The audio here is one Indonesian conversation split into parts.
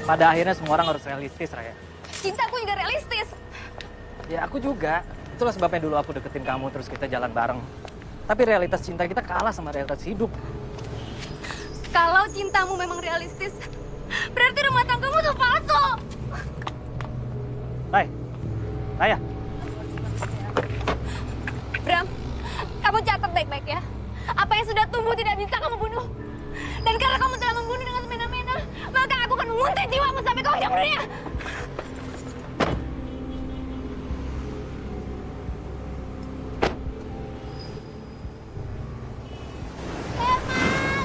Pada akhirnya semua orang harus realistis, Raya. Cintaku juga realistis. Ya aku juga. Itulah sebabnya dulu aku deketin kamu terus kita jalan bareng. Tapi realitas cinta kita kalah sama realitas hidup. Kalau cintamu memang realistis, berarti rumah tanggamu tuh palsu. Raya. Bram, kamu catat baik-baik ya. Apa yang sudah tumbuh tidak bisa kamu bunuh. Dan karena kamu telah membunuh dengan semena-mena, maka aku akan menguntit jiwamu sampai kau ujung dunia.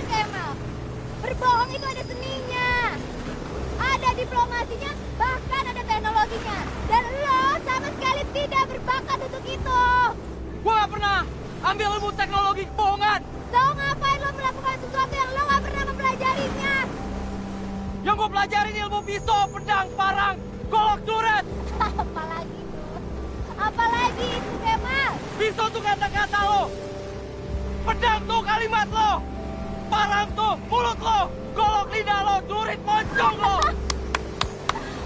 Kemal. Berbohong itu ada seninya. Ada diplomasinya, bahkan ada teknologinya. Dan lo sama sekali tidak berbakat untuk itu. Gua gak pernah ambil ilmu teknologi kebohongan. So ngapain lo melakukan sesuatu yang lo gak pernah mempelajarinya? Yang gue pelajarin ilmu pisau, pedang, parang, golok, turret. Apalagi itu? Apalagi itu, Kemal? Pisau tuh kata-kata lo. Pedang tuh kalimat lo. Parang tuh mulut lo. Golok lidah lo, jurit pocong lo.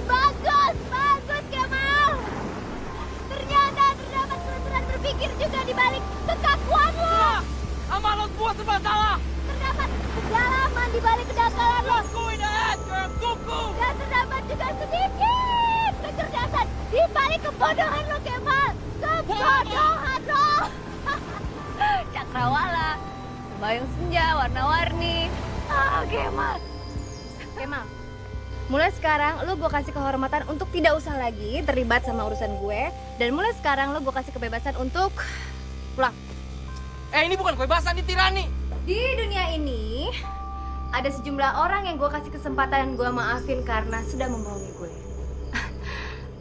Bagus, Kemal. Ternyata terdapat kelenturan berpikir juga di balik kekakuan lo. Sama lo semua serba salah. Terdapat kedalaman di balik kedangkalan lo. Kuku in the head, you're a kuku. Dan terdapat juga sedikit kecerdasan di balik kebodohan lo, Kemal. Kebodohan lo. Cakrawala, bayang senja, warna-warni. Kemal. Mulai sekarang lo gue kasih kehormatan untuk tidak usah lagi terlibat sama urusan gue. Dan mulai sekarang lo gue kasih kebebasan untuk pulang. Ini bukan kebebasan, ini tirani. Di dunia ini ada sejumlah orang yang gue kasih kesempatan dan gue maafin karena sudah membohongi gue.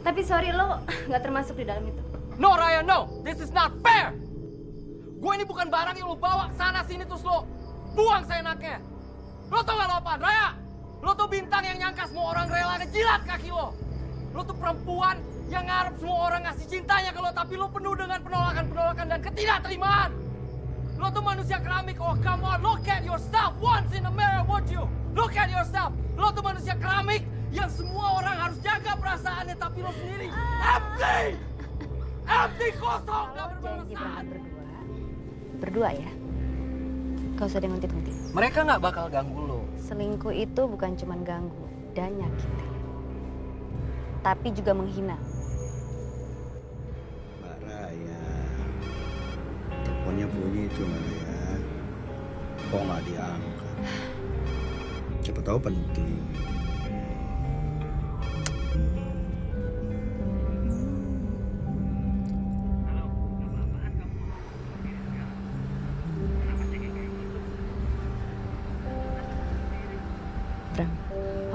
Tapi sorry lo nggak termasuk di dalam itu. No, Raya, no. This is not fair. Gue ini bukan barang yang lo bawa ke sana sini terus lo buang seenaknya. Lo tau gak lo apaan, Raya? Lo tuh bintang yang nyangka semua orang rela ngejilat kaki lo. Lo tuh perempuan yang ngarep semua orang ngasih cintanya ke lo, tapi lo penuh dengan penolakan-penolakan dan ketidakterimaan. Lo tuh manusia keramik. Oh, come on. Look at yourself once in the mirror, would you? Look at yourself. Lo tuh manusia keramik yang semua orang harus jaga perasaannya, tapi lo sendiri empty. Empty, kosong, gak bermanfaat. Berdua ya? Gak usah nguntit-nguntit. Mereka gak bakal ganggu lo. Selingkuh itu bukan cuma ganggu dan nyakitin, tapi juga menghina. Mbak Raya, teleponnya bunyi itu Mbak Raya. Kok nggak diangkat? Siapa tahu penting. Bram,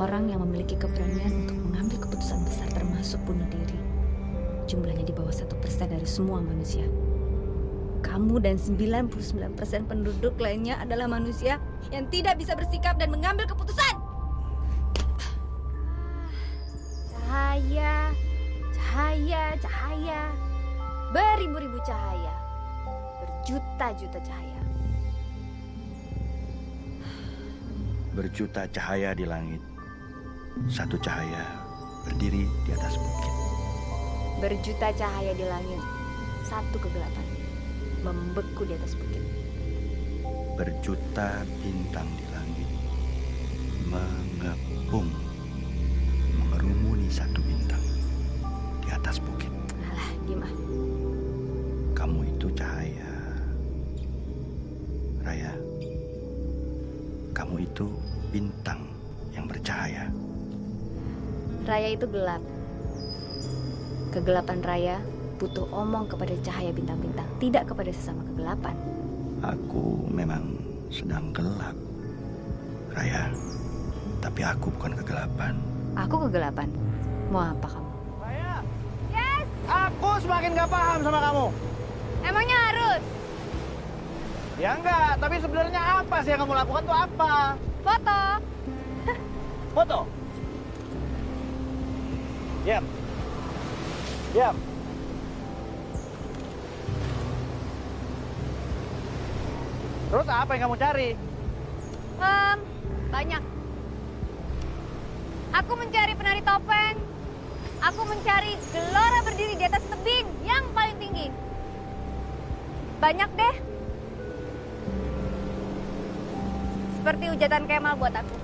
orang yang memiliki keberanian untuk mengambil keputusan besar termasuk bunuh diri, jumlahnya di bawah 1% dari semua manusia. Kamu dan 99% penduduk lainnya adalah manusia yang tidak bisa bersikap dan mengambil keputusan. Cahaya. Beribu-ribu cahaya. Berjuta-juta cahaya. Berjuta cahaya di langit. Satu cahaya berdiri di atas bukit. Berjuta cahaya di langit. Satu kegelapan membeku di atas bukit. Berjuta bintang di langit mengepung, mengerumuni satu bintang di atas bukit. Alah, gimana? Kamu itu cahaya, Raya. Kamu itu bintang yang bercahaya. Raya itu gelap. Kegelapan Raya butuh omong kepada cahaya bintang-bintang, tidak kepada sesama kegelapan. Aku memang sedang gelap, Raya. Tapi aku bukan kegelapan. Aku kegelapan. Mau apa kamu? Raya, Yes! aku semakin gak paham sama kamu. Emangnya harus? Ya enggak, tapi sebenarnya apa sih yang kamu lakukan tuh apa? Foto. Foto. Diam. Diam. Terus apa yang kamu cari? Banyak. Aku mencari penari topeng. Aku mencari gelora berdiri di atas tebing yang paling tinggi. Banyak deh. Seperti hujatan Kemal buat aku.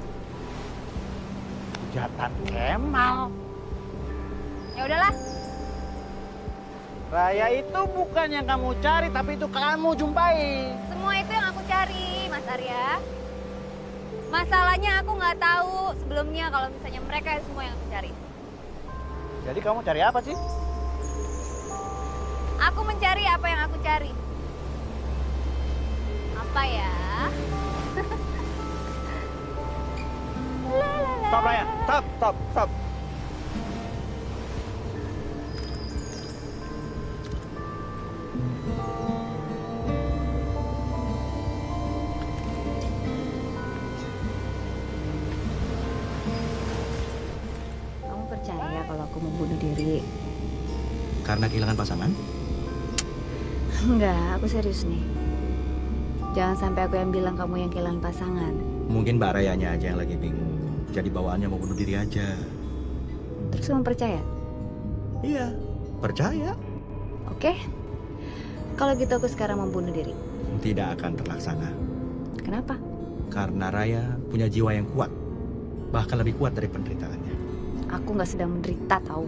Hujatan Kemal? Ya udahlah. Raya itu bukan yang kamu cari, tapi itu kamu jumpai. Semua itu yang aku cari, Mas Arya. Masalahnya aku nggak tahu sebelumnya kalau misalnya mereka semua yang aku cari. Jadi kamu cari apa sih? Aku mencari apa yang aku cari. Apa ya? Stop, Raya. Stop, stop, stop. Kamu percaya kalau aku mau bunuh diri? Karena kehilangan pasangan? Enggak, aku serius nih. Jangan sampai aku yang bilang kamu yang kehilangan pasangan. Mungkin Mbak Rayanya aja yang lagi bingung. Jadi bawaannya mau bunuh diri aja. Terus kamu percaya? Iya, percaya. Oke. Kalau gitu aku sekarang mau bunuh diri. Tidak akan terlaksana. Kenapa? Karena Raya punya jiwa yang kuat. Bahkan lebih kuat dari penderitaannya. Aku nggak sedang menderita, tahu.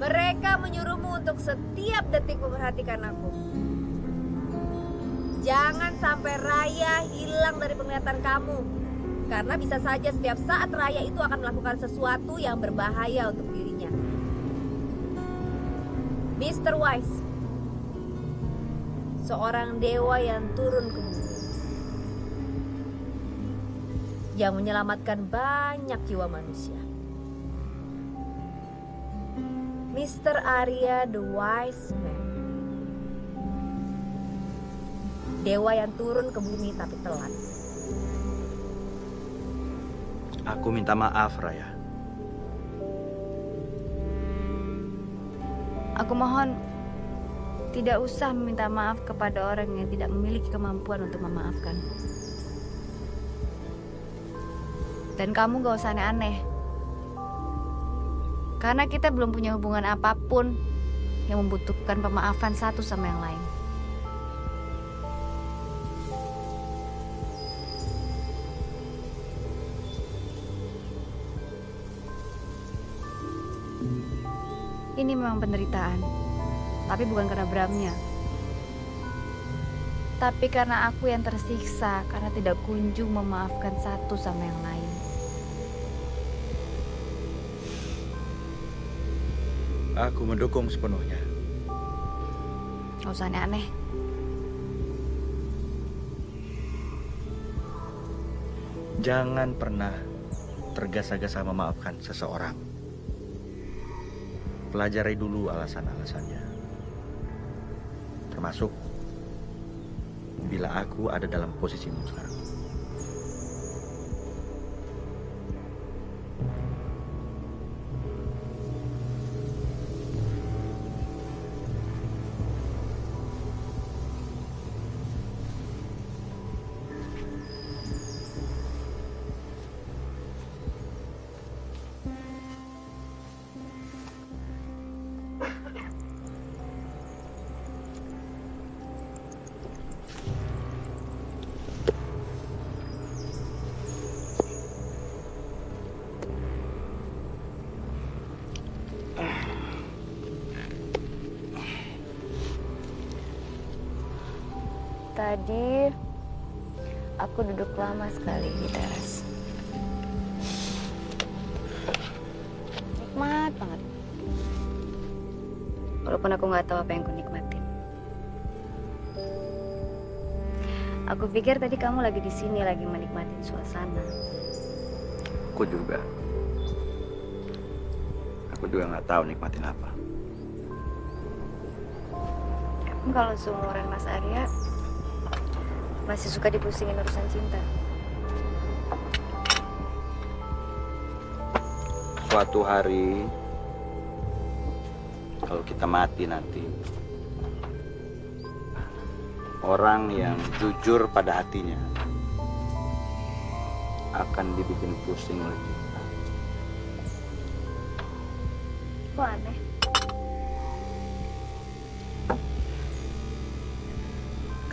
Mereka menyuruhmu untuk setiap detik memperhatikan aku. Jangan sampai Raya hilang dari penglihatan kamu. Karena bisa saja setiap saat Raya itu akan melakukan sesuatu yang berbahaya untuk dirinya. Mr. Wise, seorang dewa yang turun ke bumi, yang menyelamatkan banyak jiwa manusia. Mr. Arya the Wise Man, dewa yang turun ke bumi tapi telat. Aku minta maaf, Raya. Aku mohon tidak usah meminta maaf kepada orang yang tidak memiliki kemampuan untuk memaafkan. Dan kamu gak usah aneh-aneh. Karena kita belum punya hubungan apapun yang membutuhkan pemaafan satu sama yang lain. Ini memang penderitaan, tapi bukan karena Bramnya. Tapi karena aku yang tersiksa karena tidak kunjung memaafkan satu sama yang lain. Aku mendukung sepenuhnya. Gak usah aneh-aneh. Jangan pernah tergesa-gesa memaafkan seseorang. Pelajari dulu alasan-alasannya. Termasuk bila aku ada dalam posisimu sekarang. Tadi aku duduk lama sekali di teras. Nikmat banget. Walaupun aku nggak tahu apa yang aku nikmatin. Aku pikir tadi kamu lagi di sini lagi menikmatin suasana. Aku juga nggak tahu nikmatin apa. Kamu kalau seumuran Mas Arya masih suka dipusingin urusan cinta. Suatu hari kalau kita mati nanti, orang yang jujur pada hatinya akan dibikin pusing oleh cinta. Kok aneh?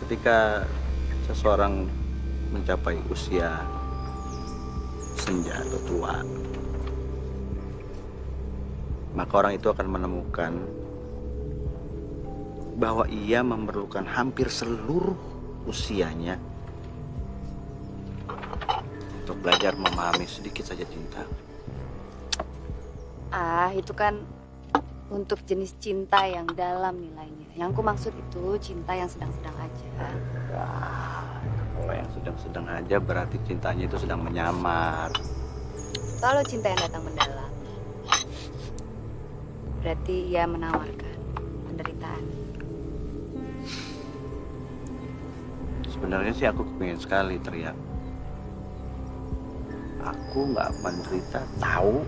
Ketika seseorang mencapai usia senja atau tua, maka orang itu akan menemukan bahwa ia memerlukan hampir seluruh usianya untuk belajar memahami sedikit saja cinta. Itu kan untuk jenis cinta yang dalam nilainya. Yang aku maksud itu cinta yang sedang-sedang aja. Kalau yang sedang-sedang aja berarti cintanya itu sedang menyamar. Kalau cinta yang datang mendalam, berarti ia menawarkan penderitaan. Sebenarnya sih aku kepingin sekali teriak. Aku nggak menderita, tahu.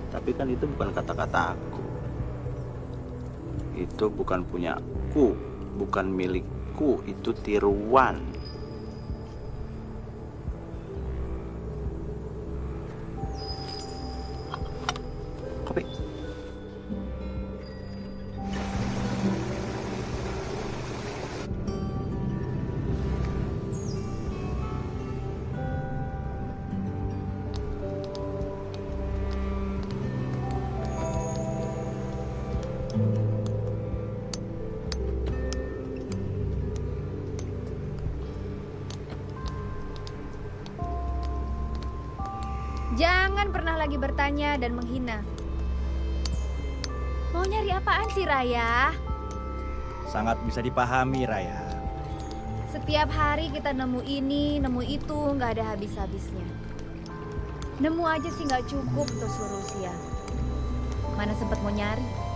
Tapi kan itu bukan kata-kata aku. Itu bukan punyaku, bukan milikku, itu tiruan. Kopi. Jangan pernah lagi bertanya dan menghina. Mau nyari apaan sih, Raya? Sangat bisa dipahami, Raya. Setiap hari kita nemu ini, nemu itu, nggak ada habis-habisnya. Nemu aja sih nggak cukup untuk seluruh usia. Mana sempat mau nyari?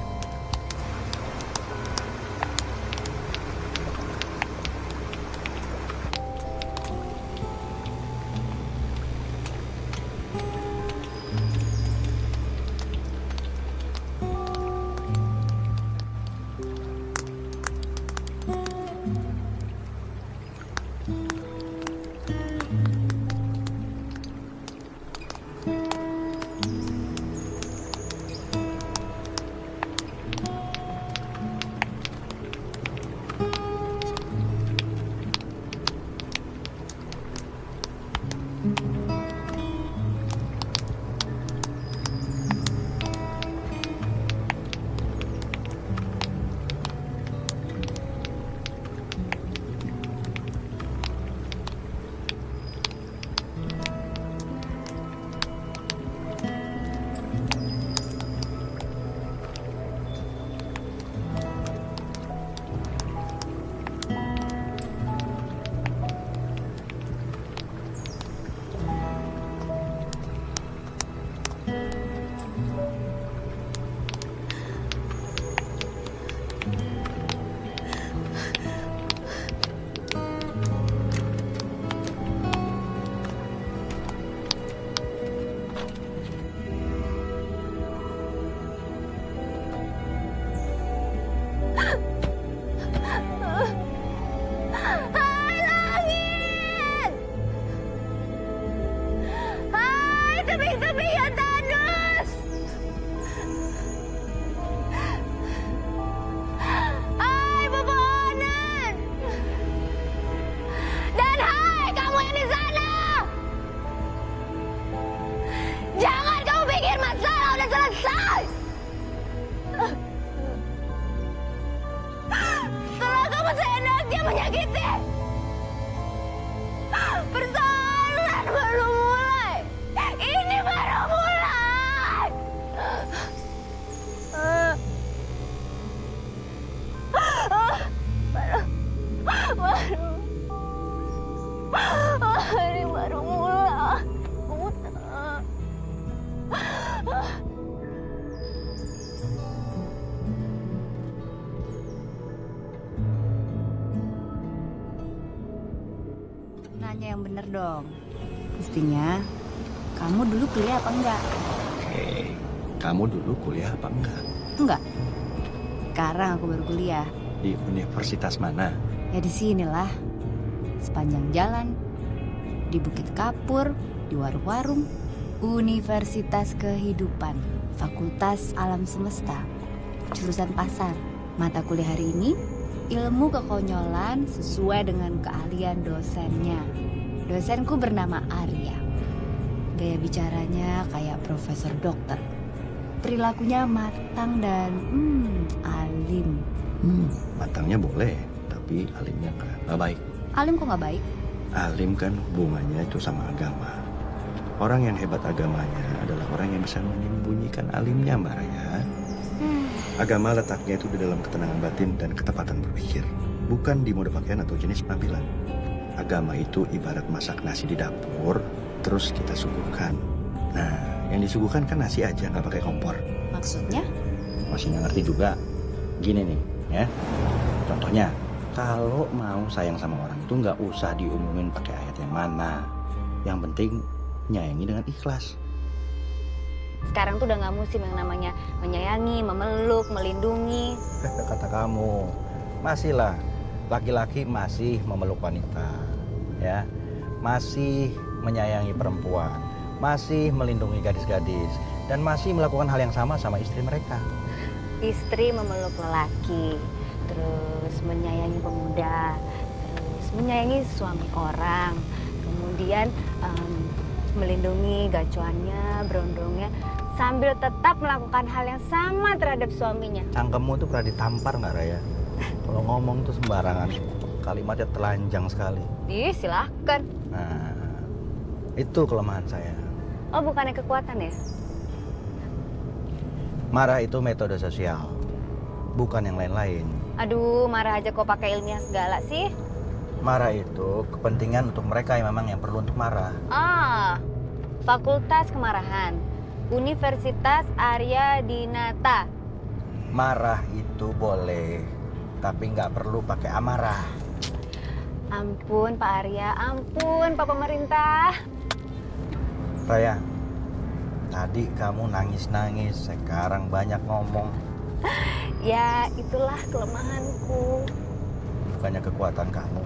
Nanya yang bener dong. Mestinya kamu dulu kuliah apa enggak? Kamu dulu kuliah apa enggak? Enggak. Sekarang aku baru kuliah. Di universitas mana? Ya di sinilah. Sepanjang jalan, di Bukit Kapur, di warung-warung, Universitas Kehidupan, Fakultas Alam Semesta, jurusan pasar. Mata kuliah hari ini, ilmu kekonyolan sesuai dengan keahlian dosennya. Dosenku bernama Arya. Gaya bicaranya kayak profesor dokter. Perilakunya matang dan alim. Matangnya boleh, tapi alimnya nggak baik. Alim kok nggak baik? Alim kan hubungannya itu sama agama. Orang yang hebat agamanya adalah orang yang bisa menyembunyikan alimnya, Mbak Raya. Agama letaknya itu di dalam ketenangan batin dan ketepatan berpikir, bukan di mode pakaian atau jenis penampilan. Agama itu ibarat masak nasi di dapur, terus kita suguhkan. Nah, yang disuguhkan kan nasi aja, nggak pakai kompor. Maksudnya? Masih nggak ngerti juga. Gini nih, ya. Contohnya, kalau mau sayang sama orang itu nggak usah diumumin pakai ayat yang mana. Yang penting nyayangi dengan ikhlas. Sekarang tuh udah nggak musim yang namanya menyayangi, memeluk, melindungi. Kata kamu, masihlah laki-laki masih memeluk wanita, ya, masih menyayangi perempuan, masih melindungi gadis-gadis, dan masih melakukan hal yang sama istri mereka. Istri memeluk lelaki, terus menyayangi pemuda, terus menyayangi suami orang, kemudian melindungi gacuannya, berondongnya, sambil tetap melakukan hal yang sama terhadap suaminya. Cangkemmu tuh pernah ditampar nggak, Raya? Kalau ngomong tuh sembarangan, kalimatnya telanjang sekali. Ih, silahkan. Nah, itu kelemahan saya. Oh, bukannya kekuatan ya? Marah itu metode sosial, bukan yang lain-lain. Aduh, marah aja kok pakai ilmiah segala sih. Marah itu kepentingan untuk mereka yang memang yang perlu untuk marah. Ah, Fakultas Kemarahan, Universitas Arya Dinata. Marah itu boleh, tapi nggak perlu pakai amarah. Ampun Pak Arya, ampun Pak Pemerintah. Raya, tadi kamu nangis-nangis, sekarang banyak ngomong. Ya, itulah kelemahanku. Bukannya kekuatan kamu.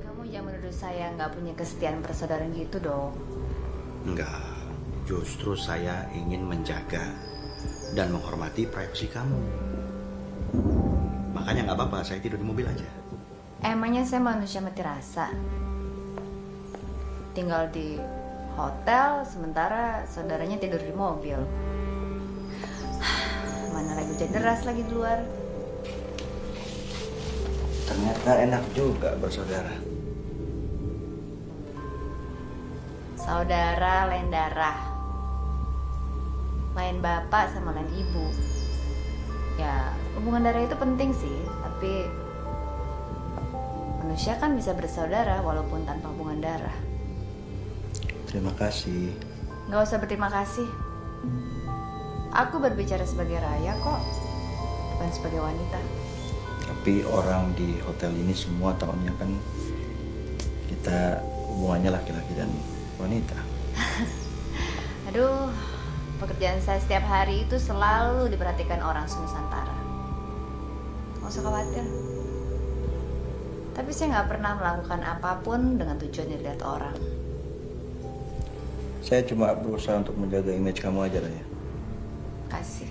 Kamu jangan menuduh saya nggak punya kesetiaan persaudaraan gitu dong. Enggak, justru saya ingin menjaga dan menghormati privasi kamu. Makanya nggak apa-apa, saya tidur di mobil aja. Emangnya saya manusia mati rasa? Tinggal di hotel, sementara saudaranya tidur di mobil. Mana lagi hujan deras lagi di luar. Ternyata enak juga bersaudara. Saudara lain darah, lain bapak sama lain ibu. Ya, hubungan darah itu penting sih, tapi manusia kan bisa bersaudara walaupun tanpa hubungan darah. Terima kasih. Gak usah berterima kasih. Aku berbicara sebagai Raya kok, bukan sebagai wanita. Tapi orang di hotel ini semua tahunya kan kita hubungannya laki-laki dan wanita. Aduh, pekerjaan saya setiap hari itu selalu diperhatikan orang Nusantara. Gak usah khawatir. Tapi saya gak pernah melakukan apapun dengan tujuan dilihat orang. Saya cuma berusaha untuk menjaga image kamu aja lah ya. Kasih.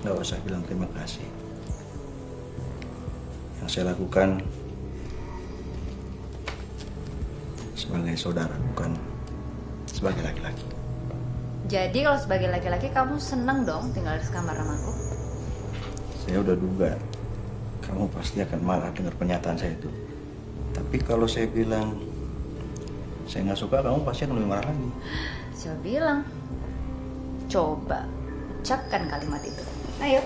Gak usah bilang terima kasih. Yang saya lakukan sebagai saudara, bukan sebagai laki-laki. Jadi kalau sebagai laki-laki kamu seneng dong tinggal di kamar sama aku? Saya udah duga kamu pasti akan marah dengar pernyataan saya itu. Tapi kalau saya bilang saya nggak suka, kamu pasti akan lebih marah lagi. Siapa bilang? Coba ucapkan kalimat itu. Ayo.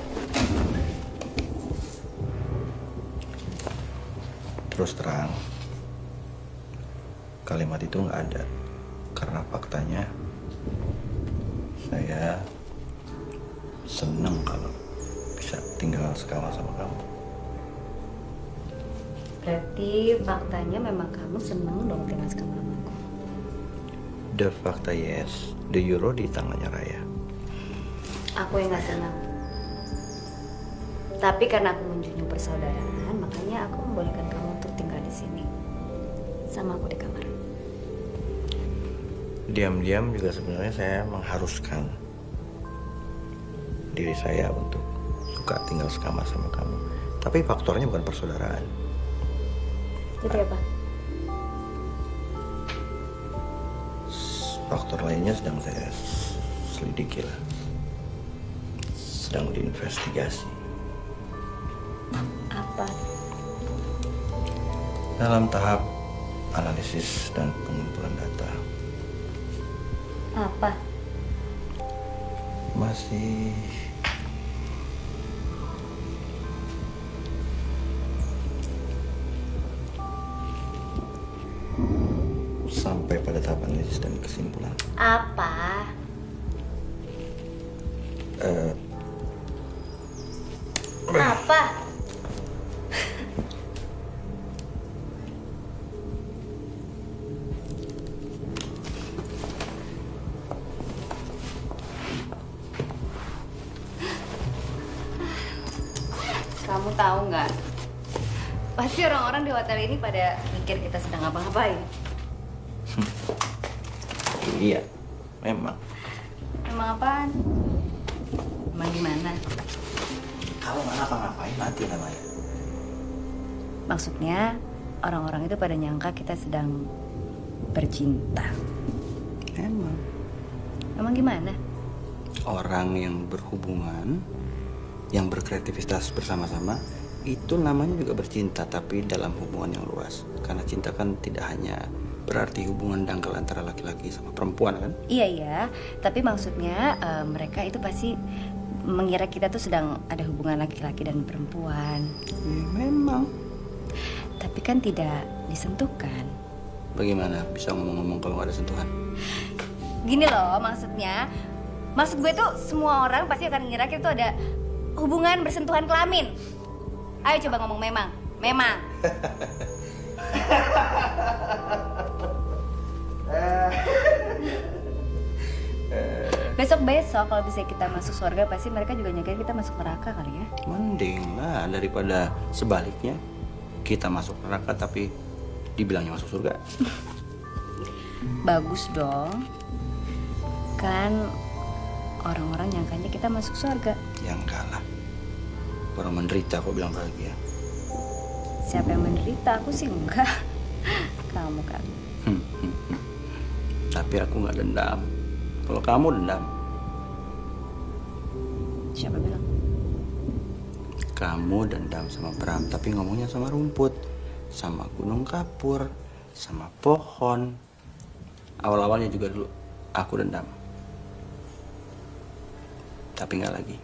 Terus terang, kalimat itu nggak ada. Karena faktanya saya seneng kalau bisa tinggal sekamar sama kamu. Berarti faktanya memang kamu seneng dong tinggal sekamar sama aku. The fakta yes, the euro di tangannya Raya. Aku yang gak senang. Tapi karena aku menjunjung persaudaraan, makanya aku membolehkan kamu untuk tinggal di sini. Sama aku di kamar. Diam-diam juga sebenarnya saya mengharuskan diri saya untuk suka tinggal sekamar sama kamu. Tapi faktornya bukan persaudaraan. Jadi apa? Faktor lainnya sedang saya selidiki lah. Sedang diinvestigasi. Apa? Dalam tahap analisis dan pengumpulan data. Apa? Masih sampai pada tahap analisis dan kesimpulan. Apa? Apa? Kamu tahu nggak? Pasti orang-orang di hotel ini pada mikir kita sedang ngapa-ngapain. Iya, memang. Emang apaan? Emang gimana? Kalau nggak ngapa-ngapain mati namanya. Maksudnya orang-orang itu pada nyangka kita sedang bercinta. Memang. Emang gimana? Orang yang berhubungan, yang berkreativitas bersama-sama, itu namanya juga bercinta, tapi dalam hubungan yang luas. Karena cinta kan tidak hanya berarti hubungan dangkal antara laki-laki sama perempuan kan? Iya, tapi maksudnya mereka itu pasti mengira kita tuh sedang ada hubungan laki-laki dan perempuan. Ya, memang. Tapi kan tidak disentuhkan. Bagaimana bisa ngomong-ngomong kalau nggak ada sentuhan? Gini loh maksudnya, maksud gue tuh semua orang pasti akan ngira kita tuh ada hubungan bersentuhan kelamin. Ayo coba ngomong memang. Besok-besok kalau bisa kita masuk surga, pasti mereka juga nyangka kita masuk neraka kali ya. Mending lah daripada sebaliknya, kita masuk neraka tapi dibilangnya masuk surga. Bagus dong. Kan orang-orang nyangkanya kita masuk surga. Ya enggak lah. Orang menderita kok bilang bahagia. Siapa yang menderita? Aku sih enggak. Kamu kan. Tapi aku nggak dendam. Kalau kamu dendam. Siapa bilang? Kamu dendam sama Bram, tapi ngomongnya sama rumput, sama gunung kapur, sama pohon. Awal-awalnya juga dulu aku dendam. Tapi nggak lagi.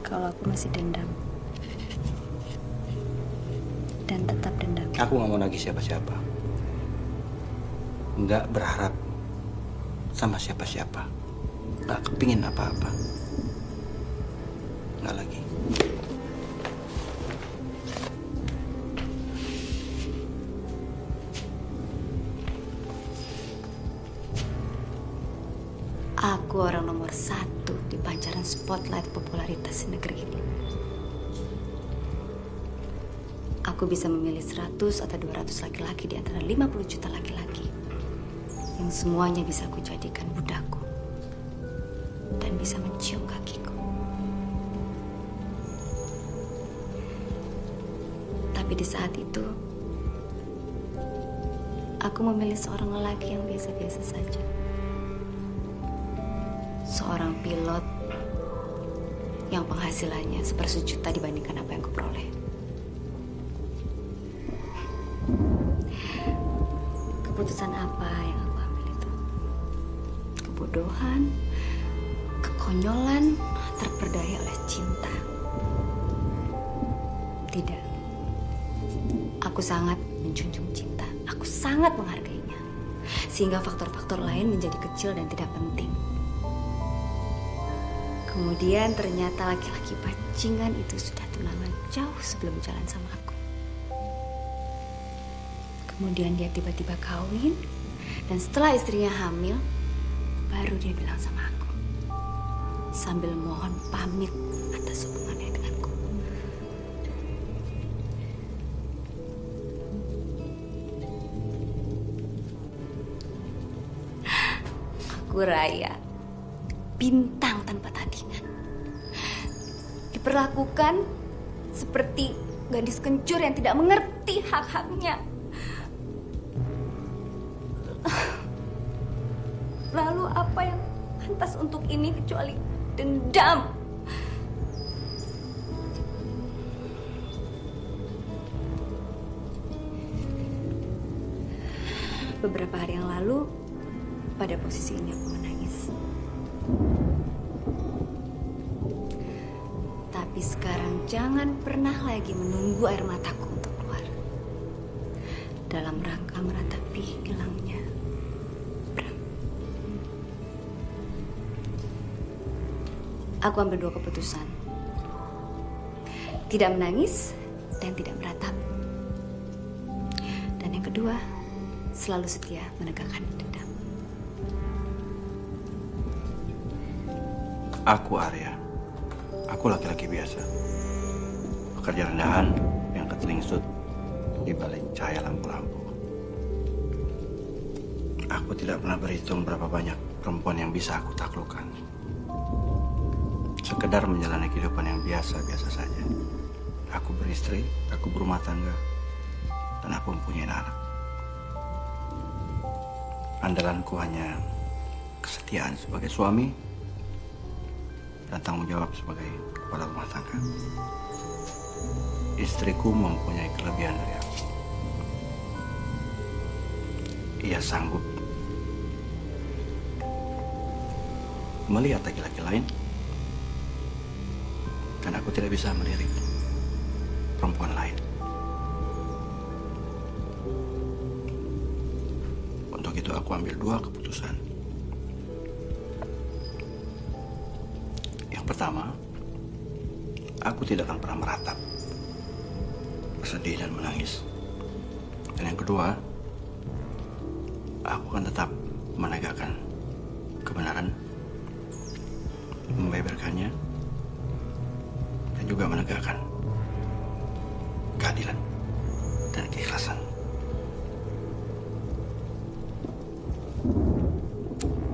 Kalau aku masih dendam. Dan tetap dendam. Aku nggak mau lagi siapa-siapa. Nggak berharap sama siapa-siapa. Nggak kepingin apa-apa. Nggak lagi. Aku orang nomor 1 di pancaran spotlight popularitas di negeri ini. Aku bisa memilih 100 atau 200 laki-laki di antara 50 juta laki-laki. Yang semuanya bisa aku jadikan budakku. Dan bisa mencium kakiku. Tapi di saat itu, aku memilih seorang lelaki yang biasa-biasa saja. Seorang pilot yang penghasilannya sepersejuta dibandingkan apa yang kuperoleh. Keputusan apa yang aku ambil itu? Kebodohan, kekonyolan, terperdaya oleh cinta. Tidak. Aku sangat menjunjung cinta. Aku sangat menghargainya. Sehingga faktor-faktor lain menjadi kecil dan tidak penting. Kemudian ternyata laki-laki bajingan itu sudah tunangan jauh sebelum jalan sama aku. Kemudian dia tiba-tiba kawin, dan setelah istrinya hamil, baru dia bilang sama aku, sambil mohon pamit atas hubungannya denganku. Aku Raya, bintang tanpa tandingan. Diperlakukan seperti gadis kencur yang tidak mengerti hak-haknya. Lalu apa yang pantas untuk ini kecuali dendam? Beberapa hari yang lalu, pada posisi ini aku menangis. Tapi sekarang jangan pernah lagi menunggu air mataku untuk keluar. Dalam rangka meratapi hilangnya Bram. Aku ambil dua keputusan. Tidak menangis dan tidak meratap. Dan yang kedua, selalu setia menegakkan dendam. Aku Arya. Aku laki-laki biasa. Pekerja rendahan yang ketelingsut di balik cahaya lampu-lampu. Aku tidak pernah berhitung berapa banyak perempuan yang bisa aku taklukkan. Sekedar menjalani kehidupan yang biasa-biasa saja. Aku beristri, aku berumah tangga, dan aku mempunyai anak. Andalanku hanya kesetiaan sebagai suami dan tanggung jawab sebagai kepala rumah tangga. Istriku mempunyai kelebihan dari aku. Ia sanggup melihat laki-laki lain, dan aku tidak bisa melirik perempuan lain. Untuk itu aku ambil dua keputusan. Yang pertama, aku tidak akan pernah meratap, bersedih dan menangis. Dan yang kedua, aku akan tetap menegakkan kebenaran, membeberkannya, dan juga menegakkan keadilan dan keikhlasan.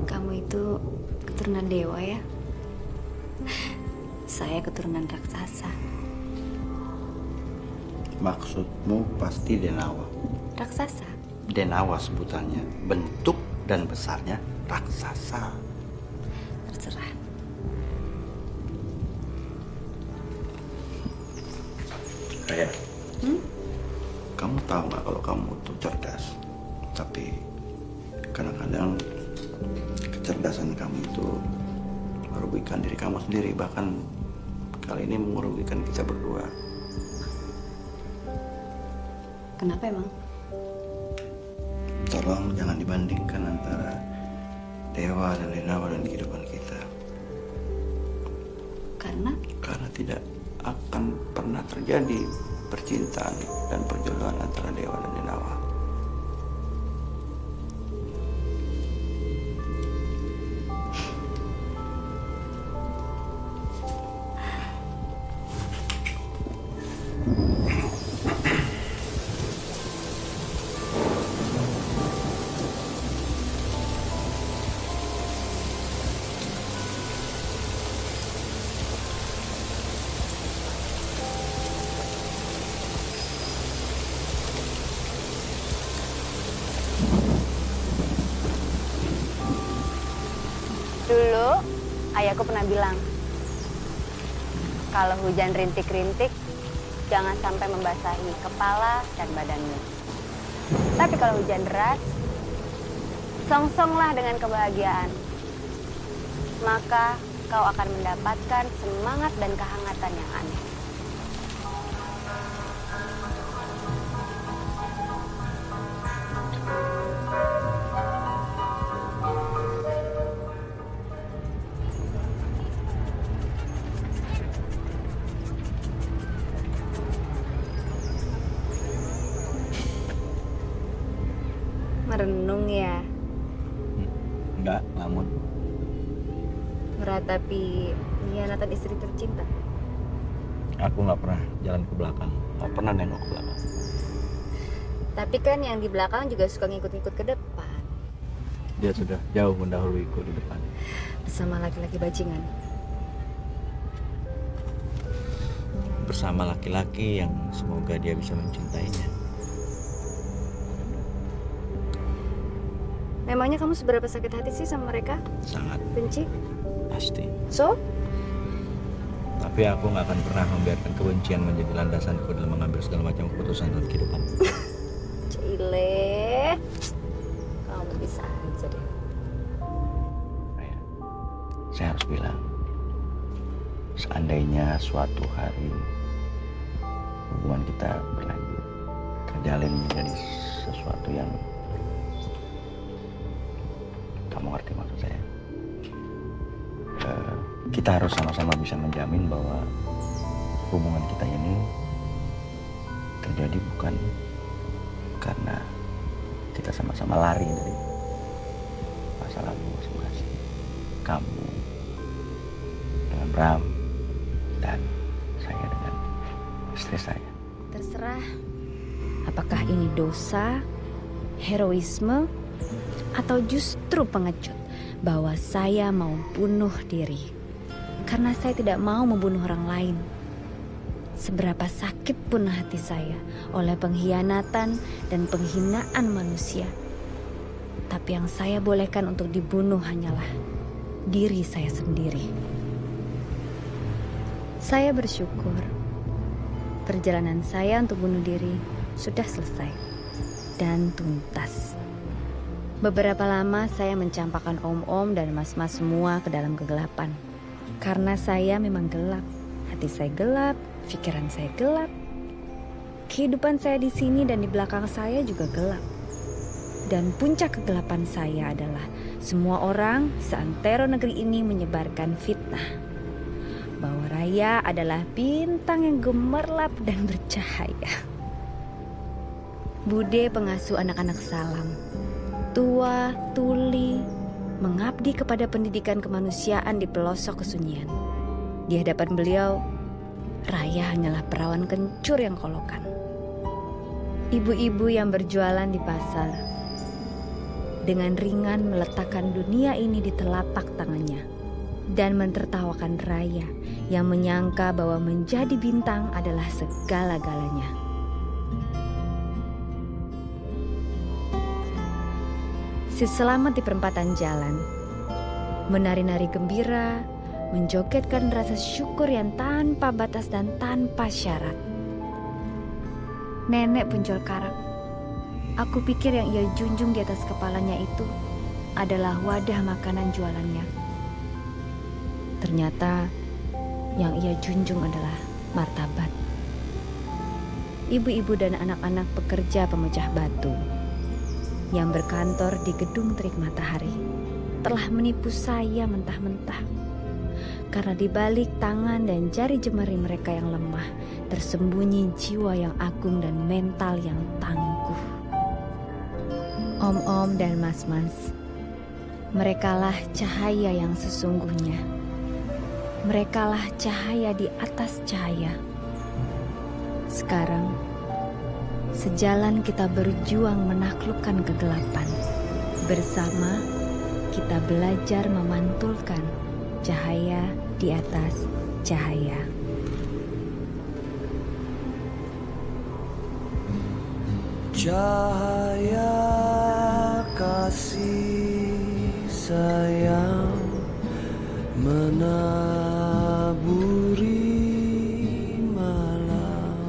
Kamu itu keturunan dewa ya? Saya keturunan raksasa. Maksudmu pasti Denawa. Raksasa? Denawa sebutannya, bentuk dan besarnya raksasa. Terserah. Raya, kamu tahu nggak kalau kamu itu cerdas? Tapi kadang-kadang kecerdasan kamu itu merugikan diri kamu sendiri. Bahkan kali ini merugikan kita berdua. Kenapa emang? Tolong jangan dibandingkan antara Dewa dan Denawa dan kehidupan kita. Karena tidak akan pernah terjadi percintaan dan perjodohan antara Dewa dan Denawa. Dulu, ayahku pernah bilang, kalau hujan rintik-rintik, jangan sampai membasahi kepala dan badanmu. Tapi kalau hujan deras, song-songlah dengan kebahagiaan. Maka kau akan mendapatkan semangat dan kehangatan yang aneh. Merenung ya, Enggak, lamun. meratapi pengkhianatan istri tercinta. Aku nggak pernah jalan ke belakang, nggak pernah nengok ke belakang. Tapi kan yang di belakang juga suka ngikut-ngikut ke depan. Dia sudah jauh mendahuluiku di depan. Bersama laki-laki bajingan. Bersama laki-laki yang semoga dia bisa mencintainya. Memangnya kamu seberapa sakit hati sih sama mereka? Sangat Benci? pasti. So? Tapi aku nggak akan pernah membiarkan kebencian menjadi landasanku dalam mengambil segala macam keputusan dalam kehidupan. Cile, kamu bisa aja deh. Raya, saya harus bilang, seandainya suatu hari hubungan kita berlanjut, terjalin menjadi sesuatu yang kamu ngerti maksud saya. Kita harus sama-sama bisa menjamin bahwa hubungan kita ini terjadi bukan karena kita sama-sama lari dari masa lalu masing-masing. Kamu dengan Bram dan saya dengan istri saya. Terserah, apakah ini dosa, heroisme, atau justru pengecut bahwa saya mau bunuh diri. Karena saya tidak mau membunuh orang lain. Seberapa sakit pun hati saya oleh pengkhianatan dan penghinaan manusia. Tapi yang saya bolehkan untuk dibunuh hanyalah diri saya sendiri. Saya bersyukur perjalanan saya untuk bunuh diri sudah selesai dan tuntas. Beberapa lama saya mencampakkan om-om dan mas-mas semua ke dalam kegelapan. Karena saya memang gelap, hati saya gelap, pikiran saya gelap. Kehidupan saya di sini dan di belakang saya juga gelap. Dan puncak kegelapan saya adalah semua orang seantero negeri ini menyebarkan fitnah bahwa Raya adalah bintang yang gemerlap dan bercahaya. Bude pengasuh anak-anak Salam, tua, tuli, mengabdi kepada pendidikan kemanusiaan di pelosok kesunyian. Di hadapan beliau, Raya hanyalah perawan kencur yang kolokan. Ibu-ibu yang berjualan di pasar dengan ringan meletakkan dunia ini di telapak tangannya dan mentertawakan Raya yang menyangka bahwa menjadi bintang adalah segala-galanya. Si selamat di perempatan jalan, menari-nari gembira, menjogetkan rasa syukur yang tanpa batas dan tanpa syarat. Nenek penjual karak, aku pikir yang ia junjung di atas kepalanya itu adalah wadah makanan jualannya. Ternyata yang ia junjung adalah martabat. Ibu-ibu dan anak-anak pekerja pemecah batu yang berkantor di gedung terik matahari telah menipu saya mentah-mentah. Karena di balik tangan dan jari jemari mereka yang lemah tersembunyi jiwa yang agung dan mental yang tangguh. Om-om dan mas-mas, merekalah cahaya yang sesungguhnya. Merekalah cahaya di atas cahaya. Sekarang sejalan kita berjuang menaklukkan kegelapan. Bersama kita belajar memantulkan cahaya di atas cahaya. Cahaya kasih sayang menaburi malam.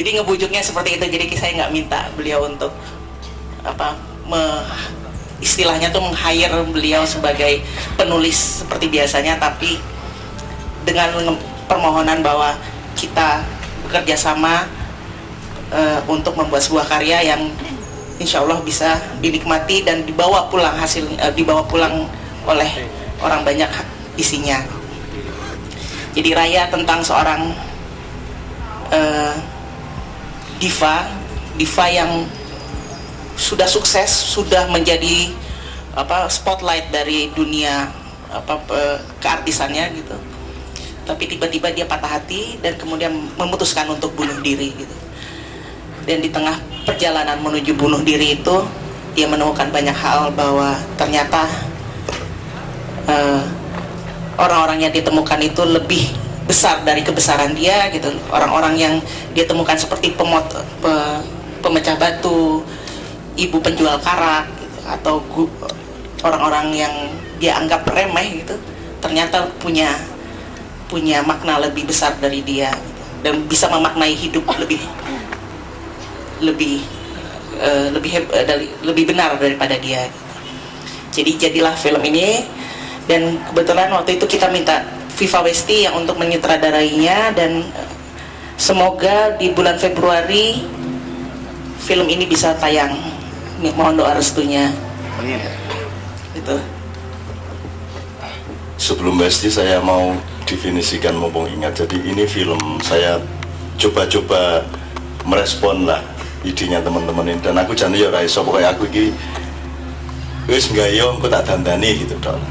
Jadi ngebujuknya seperti itu. Jadi saya nggak minta beliau untuk istilahnya tuh meng-hire beliau sebagai penulis seperti biasanya, tapi dengan permohonan bahwa kita bekerja sama untuk membuat sebuah karya yang insya Allah bisa dinikmati dan dibawa pulang dibawa pulang oleh orang banyak isinya. Jadi Raya tentang seorang diva yang sudah sukses, sudah menjadi spotlight dari dunia keartisannya gitu. Tapi tiba-tiba dia patah hati dan kemudian memutuskan untuk bunuh diri gitu. Dan di tengah perjalanan menuju bunuh diri itu, dia menemukan banyak hal bahwa ternyata orang-orang yang ditemukan itu lebih besar dari kebesaran dia gitu. Orang-orang yang dia temukan seperti pemecah batu, ibu penjual karak gitu, atau orang-orang yang dia anggap remeh gitu, ternyata punya makna lebih besar dari dia gitu, dan bisa memaknai hidup lebih benar daripada dia gitu. Jadi jadilah film ini, dan kebetulan waktu itu kita minta Viva Westi yang untuk menyutradarainya, dan semoga di bulan Februari film ini bisa tayang. Mohon doa restunya. Itu. Sebelum Westi saya mau definisikan, mumpung ingat. Jadi ini film saya coba-coba merespon lah idenya teman-teman ini, dan aku jangan ya raiso, pokoknya aku ini wis gayo aku tak dandani gitu dong.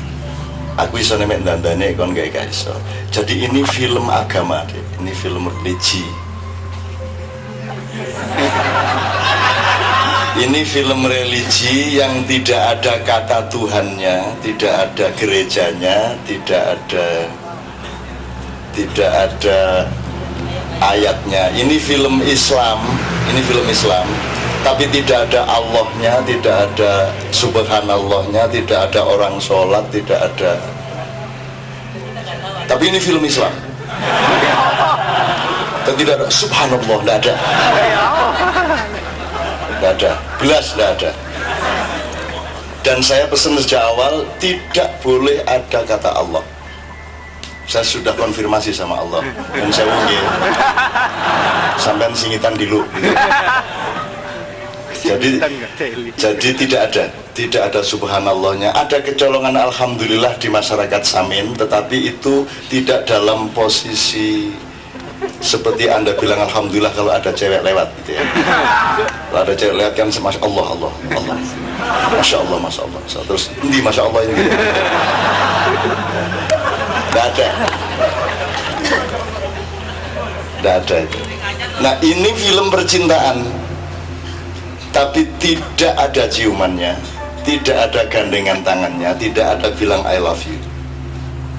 Aku iso nemek dandani kon gak iso. Jadi ini film agama deh. Ini film religi. Ini film religi yang tidak ada kata Tuhannya, tidak ada gerejanya, tidak ada ayatnya. Ini film Islam, tapi tidak ada Allahnya, tidak ada subhanallahnya, tidak ada orang sholat, tidak ada. Tapi ini film Islam. Dan tidak ada subhanallah, tidak ada. Tidak ada, belas tidak ada. Dan saya pesan sejak awal, tidak boleh ada kata Allah. Saya sudah konfirmasi sama Allah, dan saya mungkin sampai singitan dulu. Jadi tidak ada subhanallahnya. Ada kecolongan alhamdulillah di masyarakat Samin, tetapi itu tidak dalam posisi seperti Anda bilang alhamdulillah kalau ada cewek lewat gitu ya. Kalau ada cewek lewat kan masya Allah, masya Allah, masya Allah. Terus ini masya Allah ini gitu. Tidak ada itu. Nah ini film percintaan, tapi tidak ada ciumannya, tidak ada gandengan tangannya, tidak ada bilang I love you.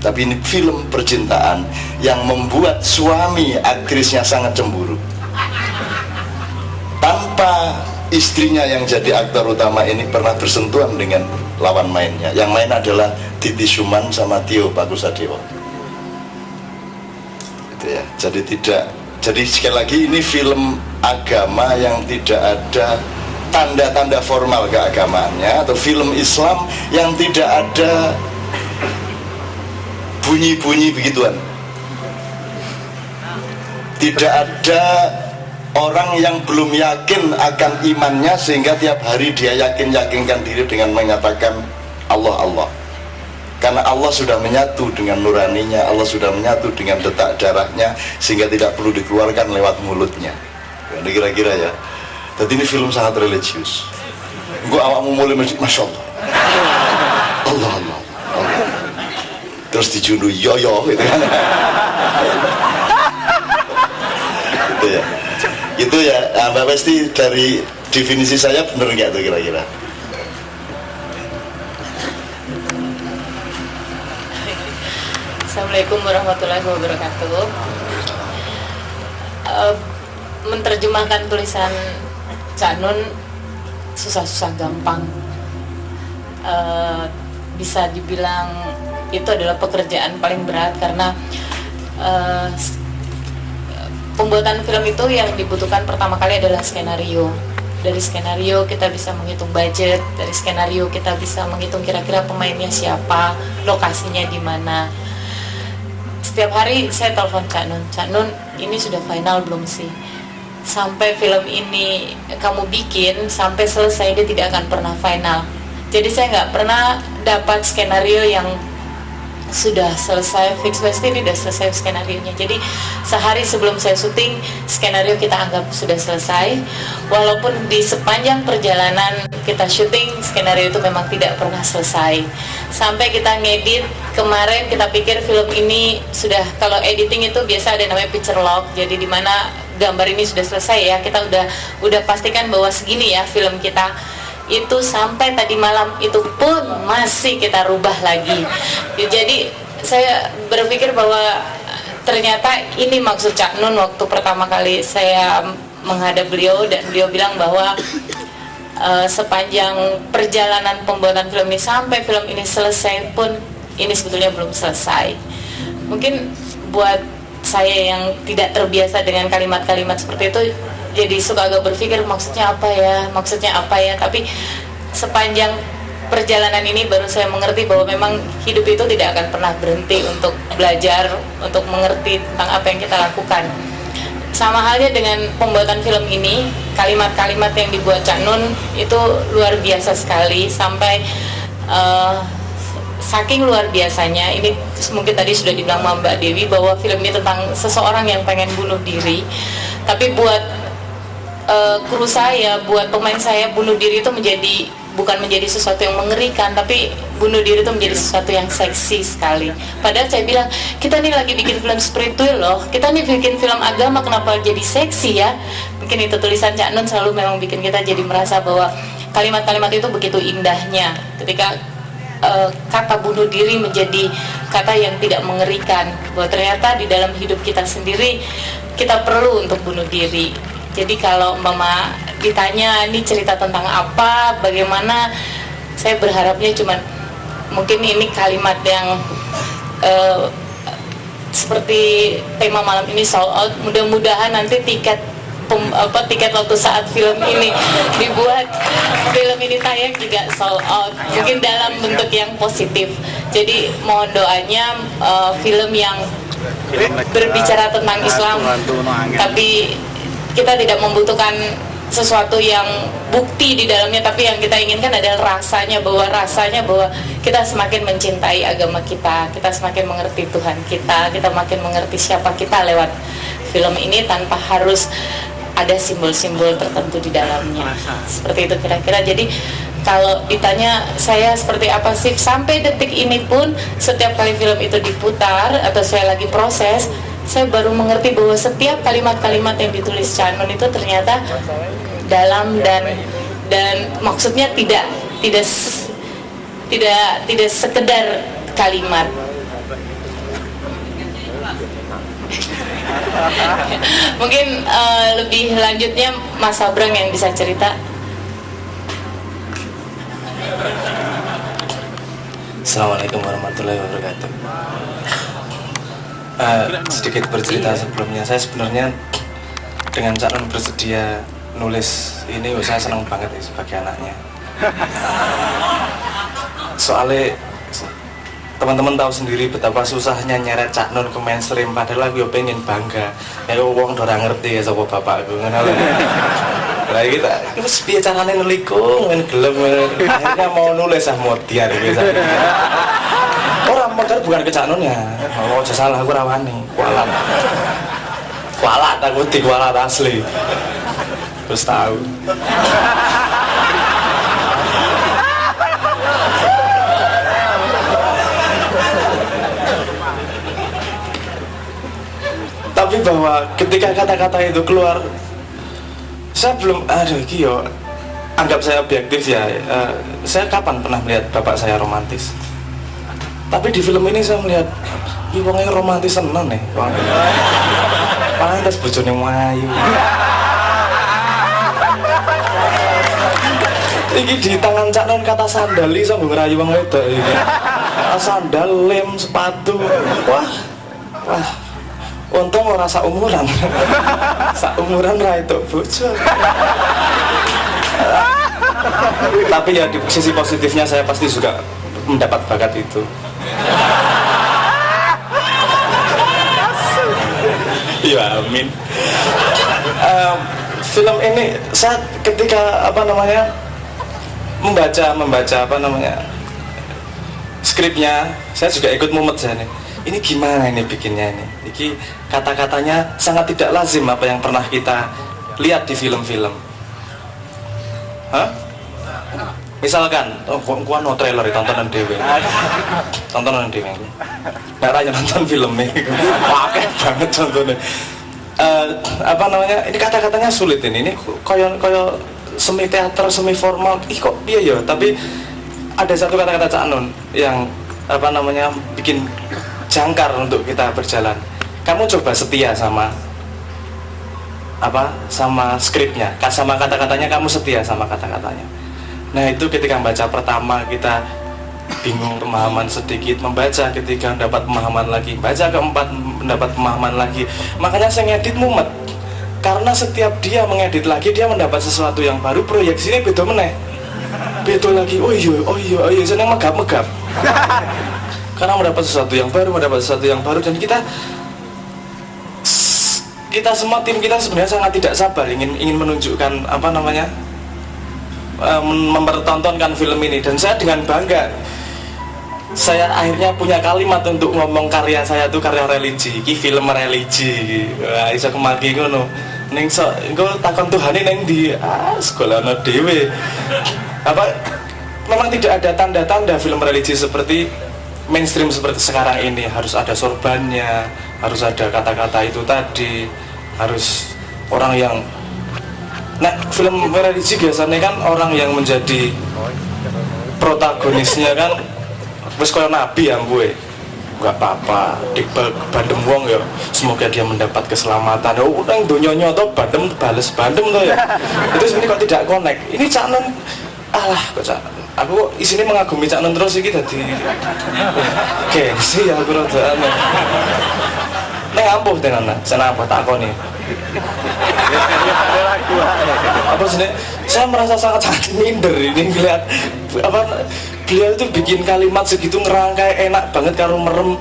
Tapi ini film percintaan yang membuat suami aktrisnya sangat cemburu. Tanpa istrinya yang jadi aktor utama ini pernah bersentuhan dengan lawan mainnya. Yang main adalah Titi Suman sama Tio Pakusadewo. Itu ya. Jadi sekali lagi ini film agama yang tidak ada tanda-tanda formal keagamaannya, atau film Islam yang tidak ada bunyi-bunyi begituan. Tidak ada orang yang belum yakin akan imannya sehingga tiap hari dia yakinkan diri dengan menyatakan Allah Allah. Karena Allah sudah menyatu dengan nuraninya, Allah sudah menyatu dengan detak darahnya, sehingga tidak perlu dikeluarkan lewat mulutnya. Ini kira-kira ya. Jadi ini film sangat religius. Gua awakmu mulai masya Allah, Allah Allah, Allah. Terus dijunduh yoyo gitu kan. Itu ya Mbak Westi, dari definisi saya bener nggak tuh kira-kira? Assalamualaikum warahmatullahi wabarakatuh. Menerjemahkan tulisan Cak Nun susah-susah gampang. Bisa dibilang itu adalah pekerjaan paling berat karena pembuatan film itu yang dibutuhkan pertama kali adalah skenario. Dari skenario kita bisa menghitung budget, dari skenario kita bisa menghitung kira-kira pemainnya siapa, lokasinya di mana. Setiap hari saya telepon Cak Nun, ini sudah final belum sih? Sampai film ini kamu bikin, sampai selesai dia tidak akan pernah final. Jadi saya nggak pernah dapat skenario yang sudah selesai fix, pasti tidak selesai skenarionya. Jadi sehari sebelum saya syuting, skenario kita anggap sudah selesai. Walaupun di sepanjang perjalanan kita syuting, skenario itu memang tidak pernah selesai. Sampai kita ngedit, kemarin kita pikir film ini sudah, kalau editing itu biasa ada namanya picture log. Jadi di mana gambar ini sudah selesai ya, kita udah pastikan bahwa segini ya film kita. Itu sampai tadi malam itu pun masih kita rubah lagi. Jadi saya berpikir bahwa ternyata ini maksud Cak Nun waktu pertama kali saya menghadap beliau, dan beliau bilang bahwa sepanjang perjalanan pembuatan film ini sampai film ini selesai pun ini sebetulnya belum selesai. Mungkin buat saya yang tidak terbiasa dengan kalimat-kalimat seperti itu, jadi suka agak berpikir maksudnya apa ya, tapi sepanjang perjalanan ini baru saya mengerti bahwa memang hidup itu tidak akan pernah berhenti untuk belajar, untuk mengerti tentang apa yang kita lakukan. Sama halnya dengan pembuatan film ini, kalimat-kalimat yang dibuat Cak Nun itu luar biasa sekali, sampai saking luar biasanya, ini mungkin tadi sudah dibilang Mbak Dewi bahwa film ini tentang seseorang yang pengen bunuh diri, tapi buat kru saya, buat pemain saya, bunuh diri itu bukan menjadi sesuatu yang mengerikan, tapi bunuh diri itu menjadi sesuatu yang seksi sekali. Padahal saya bilang, kita nih lagi bikin film spiritual loh, kita nih bikin film agama, kenapa jadi seksi ya? Mungkin itu tulisan Cak Nun selalu memang bikin kita jadi merasa bahwa kalimat-kalimat itu begitu indahnya, ketika kata bunuh diri menjadi kata yang tidak mengerikan, bahwa ternyata di dalam hidup kita sendiri kita perlu untuk bunuh diri. Jadi kalau Mama ditanya ini cerita tentang apa, bagaimana, saya berharapnya cuman mungkin ini kalimat yang seperti tema malam ini sold out. Mudah-mudahan nanti tiket waktu saat film ini dibuat, film ini tayang juga sold out, mungkin dalam bentuk yang positif. Jadi mohon doanya film yang berbicara tentang Islam, tapi kita tidak membutuhkan sesuatu yang bukti di dalamnya, tapi yang kita inginkan adalah rasanya bahwa kita semakin mencintai agama kita semakin mengerti Tuhan kita makin mengerti siapa kita lewat film ini tanpa harus ada simbol-simbol tertentu di dalamnya. Seperti itu kira-kira. Jadi kalau ditanya saya seperti apa sih, sampai detik ini pun setiap kali film itu diputar atau saya lagi proses, saya baru mengerti bahwa setiap kalimat-kalimat yang ditulis Cak Nun itu ternyata dalam dan maksudnya tidak sekedar kalimat. Mungkin lebih lanjutnya Mas Sabrang yang bisa cerita. Assalamualaikum warahmatullahi wabarakatuh. Sedikit bercerita sebelumnya, saya sebenarnya dengan Cak Nun bersedia nulis ini, saya senang banget ya, sebagai anaknya. Soalnya teman-teman tahu sendiri betapa susahnya nyeret Cak Nun ke mainstream, padahal aku pengen bangga. Ya wong ora ngerti ya sapa bapakku, ngono lho. Lah kita wis piye carane nelikung men gelem, akhirnya mau nulis modiar gitu. Orang modal bukan ke Cak Nun ya. Oh, aja salah, aku rawani. Kualat aku kualat asli. Terus tahu. Tapi bahwa ketika kata-kata itu keluar, saya belum, anggap saya objektif ya. Saya kapan pernah melihat bapak saya romantis? Tapi di film ini saya melihat wongnya romantis seneng nih. Pantes bojone mlayu. Iki di tangan Cak Nun kata sandal iso nggo ngrayu wong wedok iki. Sandal, lem, sepatu. Wah. untung ora saumuran. Saumuran ra itu bojo. Tapi ya di sisi positifnya saya pasti juga mendapat bakat itu. Ya amin. Film ini saya ketika membaca skripnya, saya juga ikut mumet saya nih. Ini gimana ini bikinnya ini? Ini kata-katanya sangat tidak lazim apa yang pernah kita lihat di film-film. Hah? Misalkan, gua no trailer tontonan dewe. Tontonan dewe. Nggak raya nonton film ini. Pakai banget contohnya. Ini kata-katanya sulit ini. Ini koyo semi teater, semi formal. Ih kok iya ya, tapi ada satu kata-kata Cak Nun yang bikin jangkar untuk kita berjalan. Kamu coba setia sama skripnya, sama kata-katanya, kamu setia sama kata-katanya. Nah itu ketika membaca pertama kita bingung, pemahaman sedikit, membaca ketiga dapat pemahaman lagi, baca keempat mendapat pemahaman lagi. Makanya saya ngedit mumet, karena setiap dia mengedit lagi dia mendapat sesuatu yang baru, proyeksinya beda meneh, beda lagi. Oh iya senang megap-megap karena mendapat sesuatu yang baru, dan kita semua tim kita sebenarnya sangat tidak sabar ingin menunjukkan mempertontonkan film ini. Dan saya dengan bangga saya akhirnya punya kalimat untuk ngomong karya saya itu karya religi, ini film religi. Wah iso kemaki ngono ning engko takon Tuhane ning ndi sekolahna dhewe. Memang tidak ada tanda-tanda film religi seperti mainstream seperti sekarang ini. Harus ada sorbannya, harus ada kata-kata itu tadi, harus orang yang film religi biasanya kan orang yang menjadi protagonisnya kan wis koyo nabi yang gue nggak apa-apa di bandem wong ya, semoga dia mendapat keselamatan. Oh nang donyanya atau bandem bales bandem tuh ya. Itu sebenarnya kok tidak connect. Ini Cak Nun kok Cak, aku isine mengagumi Cak Nun terus iki dadi gengsi ya aku rada aneh. Neng ampuh tenan, sana apa takoni. Apa sih? Saya merasa sangat minder ini ngeliat beliau itu bikin kalimat segitu ngerangkai enak banget karo merem.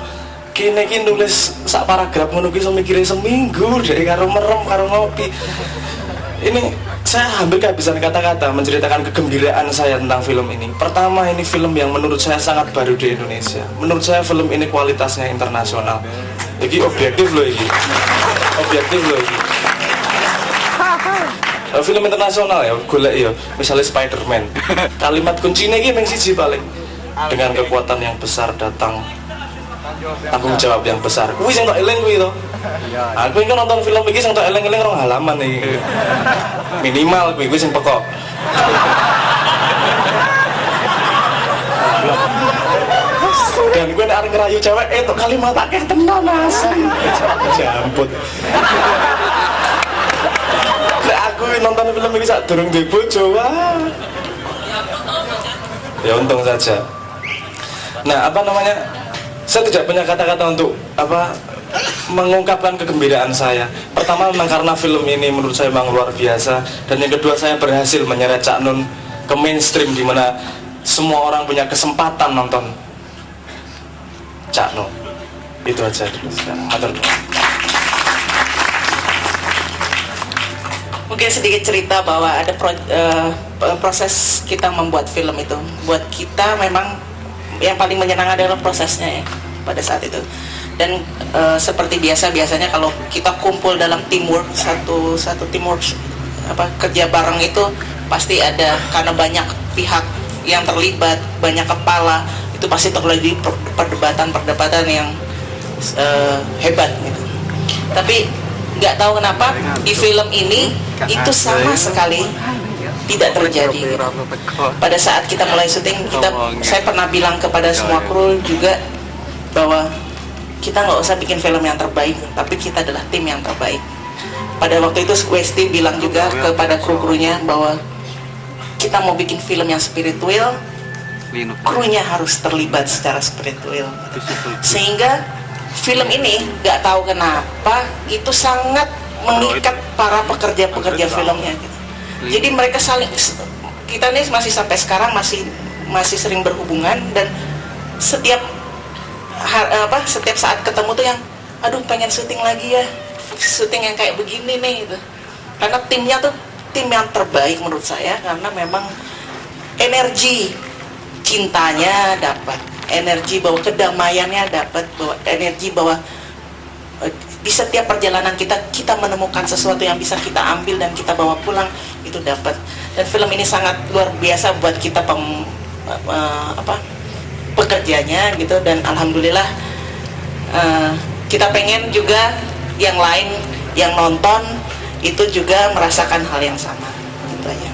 Kini nulis sak paragraf ngono ki mikire seminggu dari karo merem karo ngopi. Ini saya hampir kehabisan kata-kata menceritakan kegembiraan saya tentang film ini. Pertama, ini film yang menurut saya sangat baru di Indonesia. Menurut saya film ini kualitasnya internasional. Ini objektif loh ini. Film internasional ya, golek ya, misalnya Spider-Man. Kalimat kuncinya ini yang siji paling. Dengan kekuatan yang besar datang tanggung jawab yang besar. Kuwi sing tok eling kuwi to. Aku iki nonton film iki sing tok eling-eling rong halaman iki. Minimal kuwi sing pokok. Dan gue nek arep ngerayu cewek itu kalimat akeh tenan asli. Jamput. Aku nonton film ini saat durung di bojo. Ya untung saja. Nah saya tidak punya kata-kata untuk mengungkapkan kegembiraan saya. Pertama memang karena film ini menurut saya memang luar biasa, dan yang kedua saya berhasil menyeret Cak Nun ke mainstream di mana semua orang punya kesempatan nonton Cak Nun. Itu aja dulu sekarang. Matur nuwun. Mungkin sedikit cerita bahwa ada proses kita membuat film itu. Buat kita memang yang paling menyenangkan adalah prosesnya ya pada saat itu. Dan seperti biasanya kalau kita kumpul dalam teamwork, satu teamwork kerja bareng itu pasti ada, karena banyak pihak yang terlibat, banyak kepala, itu pasti terjadi perdebatan yang hebat gitu. Tapi nggak tahu kenapa di film ini itu sama sekali tidak terjadi gitu. Pada saat kita mulai syuting, saya pernah bilang kepada semua kru juga bahwa kita nggak usah bikin film yang terbaik, tapi kita adalah tim yang terbaik. Pada waktu itu Westi bilang juga kepada kru-krunya bahwa kita mau bikin film yang spiritual, krunya harus terlibat secara spiritual, sehingga film ini nggak tahu kenapa itu sangat mengikat para pekerja-pekerja filmnya gitu. Jadi mereka saling, kita nih masih sampai sekarang masih sering berhubungan, dan setiap saat ketemu tuh yang aduh pengen syuting lagi ya, syuting yang kayak begini nih gitu. Karena timnya tuh tim yang terbaik menurut saya, karena memang energi cintanya dapat, energi bahwa kedamaiannya dapat, bahwa energi bahwa di setiap perjalanan kita menemukan sesuatu yang bisa kita ambil dan kita bawa pulang, itu dapat. Dan film ini sangat luar biasa buat kita pekerjanya gitu, dan alhamdulillah kita pengen juga yang lain yang nonton itu juga merasakan hal yang sama gitu aja.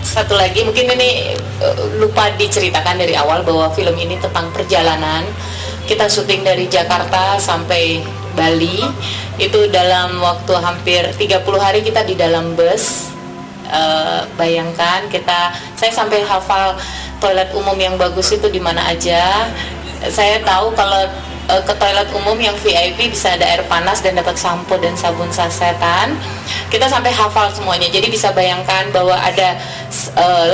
Satu lagi mungkin ini lupa diceritakan dari awal bahwa film ini tentang perjalanan. Kita syuting dari Jakarta sampai Bali itu dalam waktu hampir 30 hari kita di dalam bus. Bayangkan saya sampai hafal toilet umum yang bagus itu di mana aja. Saya tahu kalau ke toilet umum yang VIP bisa ada air panas dan dapat sampo dan sabun sasetan. Kita sampai hafal semuanya. Jadi bisa bayangkan bahwa ada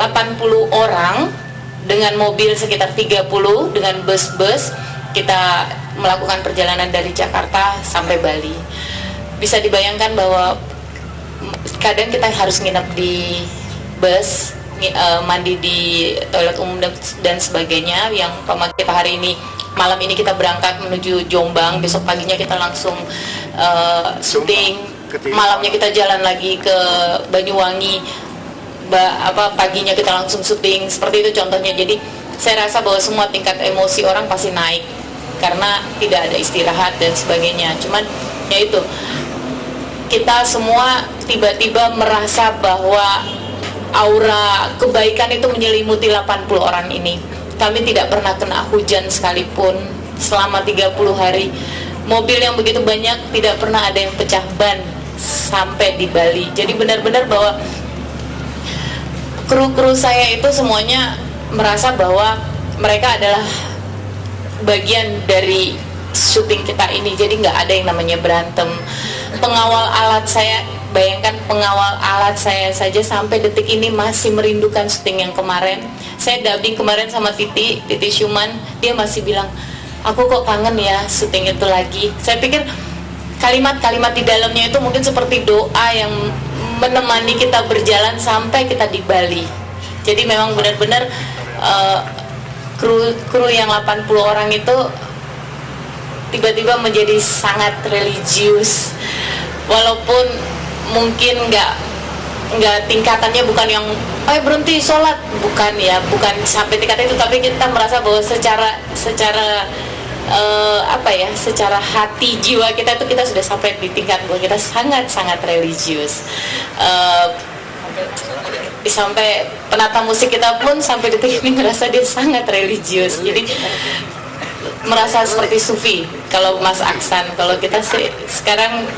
80 orang dengan mobil sekitar 30, dengan bus-bus kita melakukan perjalanan dari Jakarta sampai Bali. Bisa dibayangkan bahwa kadang kita harus nginep di bus, mandi di toilet umum dan sebagainya. Yang kita hari ini, malam ini kita berangkat menuju Jombang, besok paginya kita langsung syuting, malamnya kita jalan lagi ke Banyuwangi, paginya kita langsung syuting, seperti itu contohnya. Jadi saya rasa bahwa semua tingkat emosi orang pasti naik karena tidak ada istirahat dan sebagainya. Cuman ya itu, kita semua tiba-tiba merasa bahwa aura kebaikan itu menyelimuti 80 orang ini. Kami tidak pernah kena hujan sekalipun selama 30 hari. Mobil yang begitu banyak tidak pernah ada yang pecah ban sampai di Bali. Jadi benar-benar bahwa kru-kru saya itu semuanya merasa bahwa mereka adalah bagian dari syuting kita ini. Jadi nggak ada yang namanya berantem. Pengawal alat saya, bayangkan pengawal alat saya saja sampai detik ini masih merindukan syuting yang kemarin. Saya dubbing kemarin sama Titi Syuman, dia masih bilang, aku kok kangen ya syuting itu lagi. Saya pikir kalimat-kalimat di dalamnya itu mungkin seperti doa yang menemani kita berjalan sampai kita di Bali. Jadi memang benar-benar kru yang 80 orang itu tiba-tiba menjadi sangat religius, walaupun mungkin nggak tingkatannya bukan yang berhenti sholat, bukan sampai tingkat itu, tapi kita merasa bahwa secara secara hati jiwa kita itu kita sudah sampai di tingkat bahwa kita sangat religius. Sampai penata musik kita pun sampai detik ini merasa dia sangat religius. Jadi merasa seperti sufi kalau Mas Aksan. Kalau kita sekarang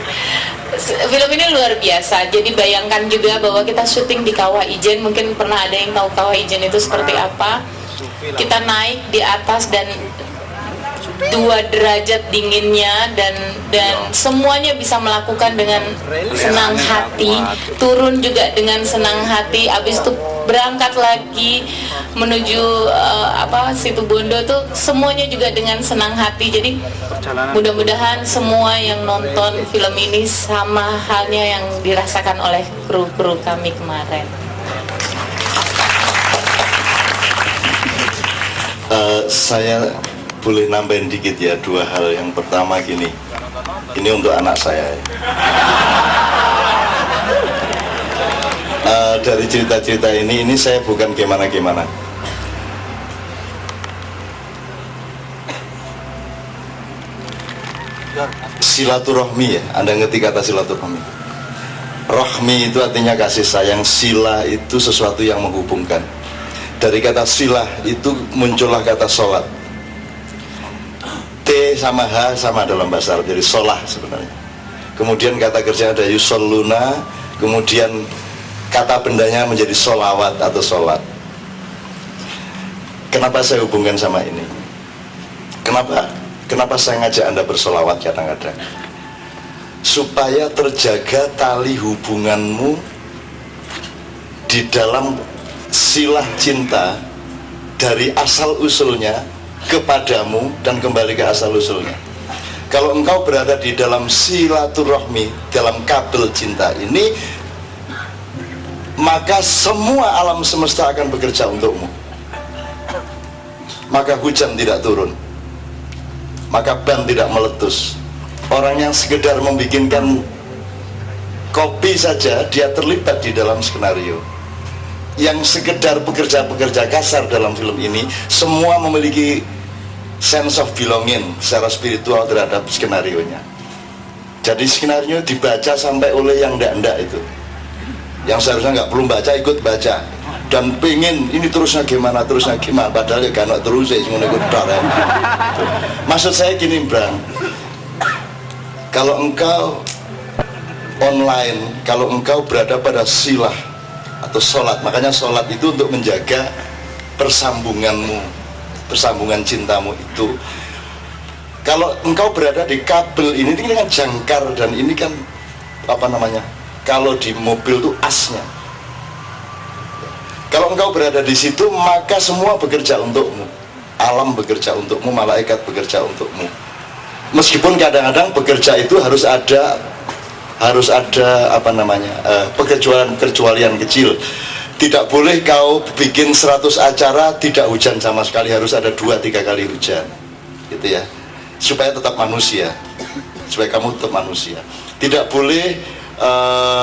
film ini luar biasa. Jadi bayangkan juga bahwa kita syuting di Kawah Ijen. Mungkin pernah ada yang tahu Kawah Ijen itu seperti apa. Kita naik di atas dan 2 derajat dinginnya, dan semuanya bisa melakukan dengan senang hati, turun juga dengan senang hati. Habis itu berangkat lagi menuju Situ Bondo tuh semuanya juga dengan senang hati. Jadi mudah-mudahan semua yang nonton film ini sama halnya yang dirasakan oleh kru-kru kami kemarin. Saya boleh nambahin dikit ya, 2 hal. Yang pertama gini, ini untuk anak saya. Dari cerita-cerita ini saya bukan gimana-gimana. Silaturahmi ya, Anda ngerti kata silaturahmi? Rahmi itu artinya kasih sayang, sila itu sesuatu yang menghubungkan. Dari kata silah itu muncullah kata sholat. T sama H sama dalam bahasa Arab, jadi sholah sebenarnya. Kemudian kata kerja ada yusalluna, kemudian kata bendanya menjadi sholawat atau sholat. Kenapa saya hubungkan sama ini? Kenapa saya ngajak Anda bersolawat kadang-kadang? Supaya terjaga tali hubunganmu di dalam silah cinta dari asal usulnya kepadamu dan kembali ke asal usulnya. Kalau engkau berada di dalam silaturahmi, dalam kabel cinta ini, maka semua alam semesta akan bekerja untukmu. Maka hujan tidak turun, maka ban tidak meletus. Orang yang sekedar membikinkan kopi saja, dia terlibat di dalam skenario. Yang sekedar pekerja-pekerja kasar dalam film ini, semua memiliki sense of belonging secara spiritual terhadap skenario-nya. Jadi skenario dibaca sampai oleh yang ndak-ndak itu, yang seharusnya nggak perlu baca ikut baca dan pengen ini terusnya gimana, padahal ya gak terus ya maksud saya gini, Bang, kalau engkau online, kalau engkau berada pada silah atau sholat, makanya sholat itu untuk menjaga persambunganmu, persambungan cintamu itu. Kalau engkau berada di kabel ini kan jangkar, dan ini kan apa namanya, kalau di mobil itu asnya. Kalau engkau berada di situ, maka semua bekerja untukmu. Alam bekerja untukmu, malaikat bekerja untukmu. Meskipun kadang-kadang bekerja itu harus ada apa namanya, perkecualian kecil. Tidak boleh kau bikin 100 acara tidak hujan sama sekali, harus ada 2-3 kali hujan, gitu ya, supaya tetap manusia, supaya kamu tetap manusia. Tidak boleh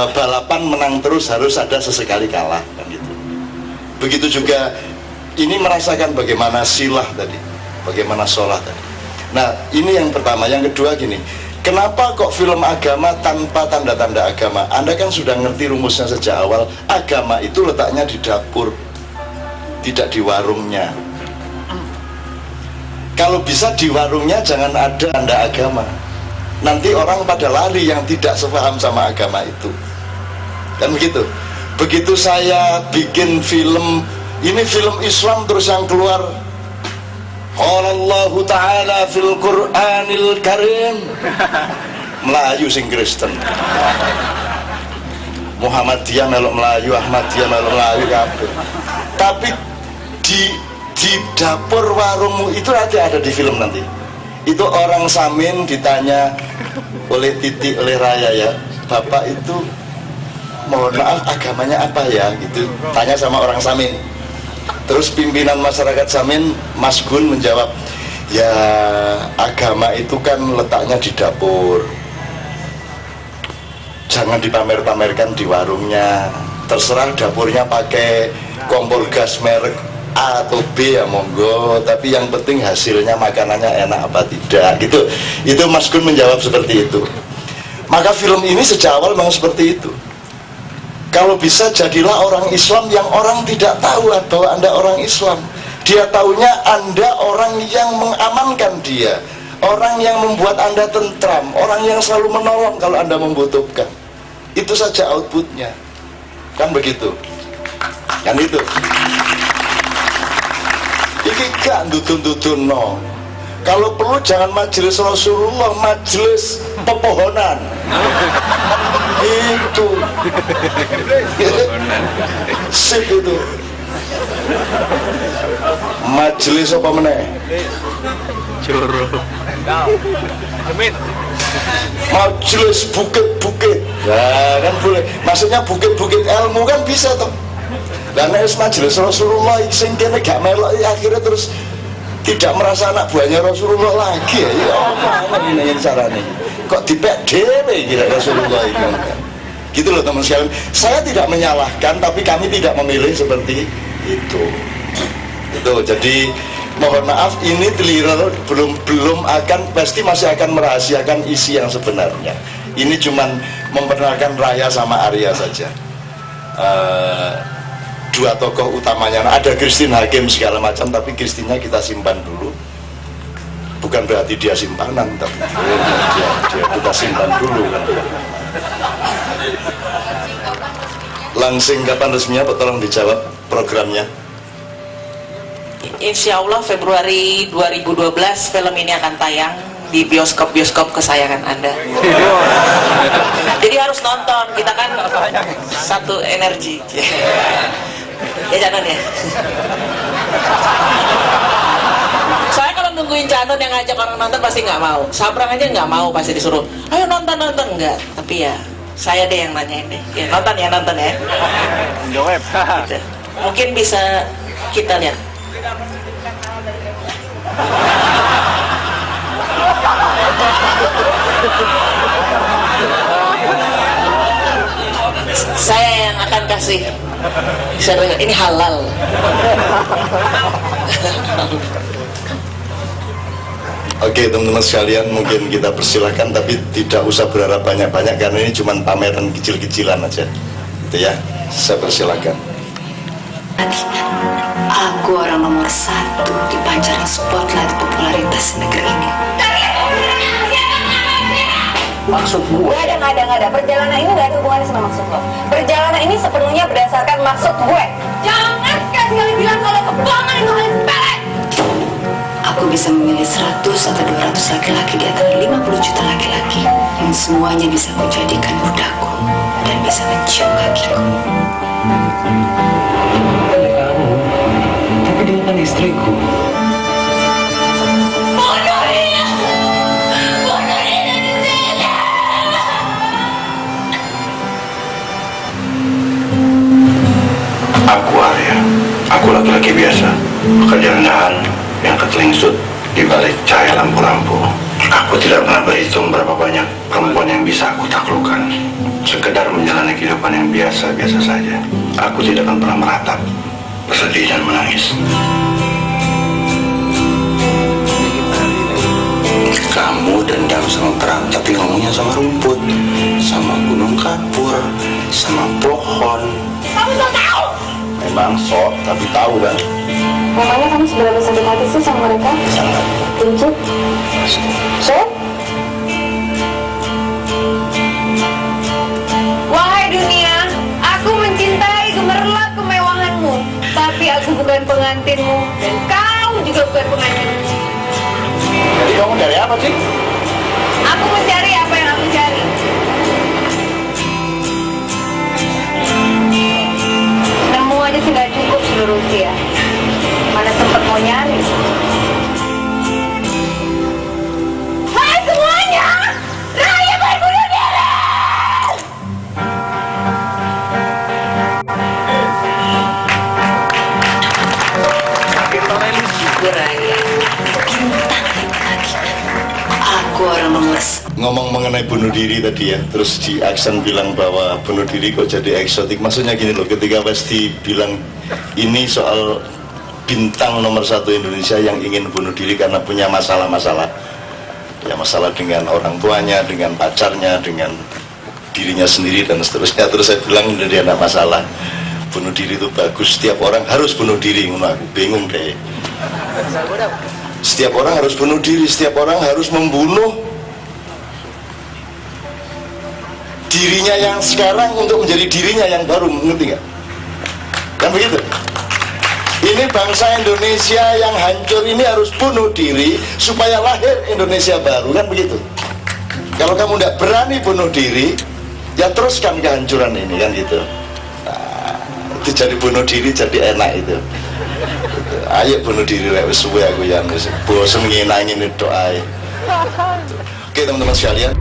balapan menang terus, harus ada sesekali kalah, kan gitu. Begitu juga ini merasakan bagaimana silah tadi, bagaimana sholat tadi. Nah ini yang pertama. Yang kedua gini, kenapa kok film agama tanpa tanda-tanda agama? Anda kan sudah ngerti rumusnya sejak awal. Agama itu letaknya di dapur, tidak di warungnya. Kalau bisa di warungnya jangan ada tanda agama. Nanti orang pada lari yang tidak sepaham sama agama itu. Kan begitu. Begitu saya bikin film, ini film Islam terus yang keluar Allahu Ta'ala fil Qur'anil Karim, Melayu sing Kristen, Muhammadiyah melok Melayu, Ahmadiyah melok Melayu kabeh. Tapi di dapur warungmu itu ada di film nanti. Itu orang Samin ditanya oleh Titi, oleh Raya, ya, Bapak itu mohon maaf agamanya apa ya, gitu, tanya sama orang Samin. Terus pimpinan masyarakat Samin, Mas Gun, menjawab, ya agama itu kan letaknya di dapur, jangan dipamer-pamerkan di warungnya. Terserah dapurnya pakai kompor gas merek A atau B ya monggo, tapi yang penting hasilnya makanannya enak apa tidak, gitu. Itu Mas Gun menjawab seperti itu. Maka film ini sejak awal memang seperti itu. Kalau bisa jadilah orang Islam yang orang tidak tahu bahwa Anda orang Islam. Dia taunya Anda orang yang mengamankan dia, orang yang membuat Anda tentram, orang yang selalu menolong kalau Anda membutuhkan. Itu saja outputnya, kan begitu, kan itu. Ini gak dutun-dutun, no. Kalau perlu jangan majelis Rasulullah, majelis pepohonan. Itu sip itu. Majelis apa meneh? Joro. Majelis bukit-bukit. Nah, kan boleh. Maksudnya bukit-bukit ilmu kan bisa toh. Dan majelis Rasulullah sing kene gak melok akhirnya terus tidak merasa anak buahnya Rasulullah lagi ya. Ya apa ini caranya? Kok dipek dhewe kira Rasulullah itu. Gitu loh teman sekalian. Saya tidak menyalahkan, tapi kami tidak memilih seperti itu. Itu jadi mohon maaf ini Teliro belum akan, pasti masih akan merahasiakan isi yang sebenarnya. Ini cuman memperkenalkan Raya sama Arya saja. Dua tokoh utamanya, ada Christine Hakim segala macam, tapi Christine-nya kita simpan dulu. Bukan berarti dia simpanan, tapi dia kita simpan dulu kan. Langsing kapan resminya, Pak, tolong dijawab programnya. Insya Allah Februari 2012 film ini akan tayang di bioskop-bioskop kesayangan Anda. Jadi harus nonton, kita kan satu energi. Ya jangan ya. Saya kalau nungguin Canon yang ngajak orang nonton pasti nggak mau. Sabrang aja nggak mau, pasti disuruh, ayo nonton enggak. Tapi ya saya deh yang nanyain deh. Ya nonton ya. Jawab. Mungkin bisa kita lihat. Saya yang akan kasih. Ini halal. Oke teman-teman sekalian, mungkin kita persilahkan, tapi tidak usah berharap banyak-banyak karena ini cuma pameran kecil-kecilan aja. Itu ya, saya persilahkan. Aku orang nomor 1 di pancaran spotlight popularitas negeri ini. Maksud gue? Nggak ada. Perjalanan ini nggak ada hubungannya sama maksud lo. Perjalanan ini sepenuhnya berdasarkan maksud gue. Jangan sekali-sekali bilang kalau kebohongan itu hal sepele. Aku bisa memilih 100 atau 200 laki-laki di antara 50 juta laki-laki yang semuanya bisa kujadikan budakku dan bisa mencium kakiku. Tapi dia kan istriku. Aku Arya, aku laki-laki biasa, pekerja rendahan yang ketelingsut di balik cahaya lampu-lampu. Aku tidak pernah berhitung berapa banyak perempuan yang bisa aku taklukkan. Sekedar menjalani kehidupan yang biasa-biasa saja. Aku tidak akan pernah meratap, bersedih dan menangis. Kamu dendam sama perang, tapi ngomongnya sama rumput, sama gunung kapur, sama pohon. Kamu so tahu? Memang sok, tapi tahu kan? Memangnya kamu seberapa sakit hati sih sama mereka? Sangat. Tunjuk. Cek. Wahai dunia, aku mencintai gemerlap kemewahanmu, tapi aku bukan pengantinmu dan kau juga bukan pengantinmu. Jadi kamu dari apa sih? Aku mencari apa yang aku cari. Nemu aja sudah cukup seluruh usia. Mana sempat mau nyari? Hai semuanya, Raya berbunuh diri. Raya, aku orang nomor 1. Ngomong mengenai bunuh diri tadi ya, terus di aksen bilang bahwa bunuh diri kok jadi eksotik. Maksudnya gini loh, ketika Westi bilang ini soal bintang nomor 1 Indonesia yang ingin bunuh diri karena punya masalah-masalah, ya masalah dengan orang tuanya, dengan pacarnya, dengan dirinya sendiri dan seterusnya. Terus saya bilang dia ada masalah, bunuh diri itu bagus, setiap orang harus bunuh diri. Aku bingung deh, setiap orang harus bunuh diri, setiap orang harus membunuh dirinya yang sekarang untuk menjadi dirinya yang baru, ngerti nggak? Kan begitu? Ini bangsa Indonesia yang hancur ini harus bunuh diri supaya lahir Indonesia baru, kan begitu? Kalau kamu tidak berani bunuh diri, ya teruskan kehancuran ini, kan gitu. Nah, itu jadi bunuh diri jadi enak itu. Ayo bunuh diri, wis suwe aku yang bosen nginangin doa. Oke teman-teman sekalian.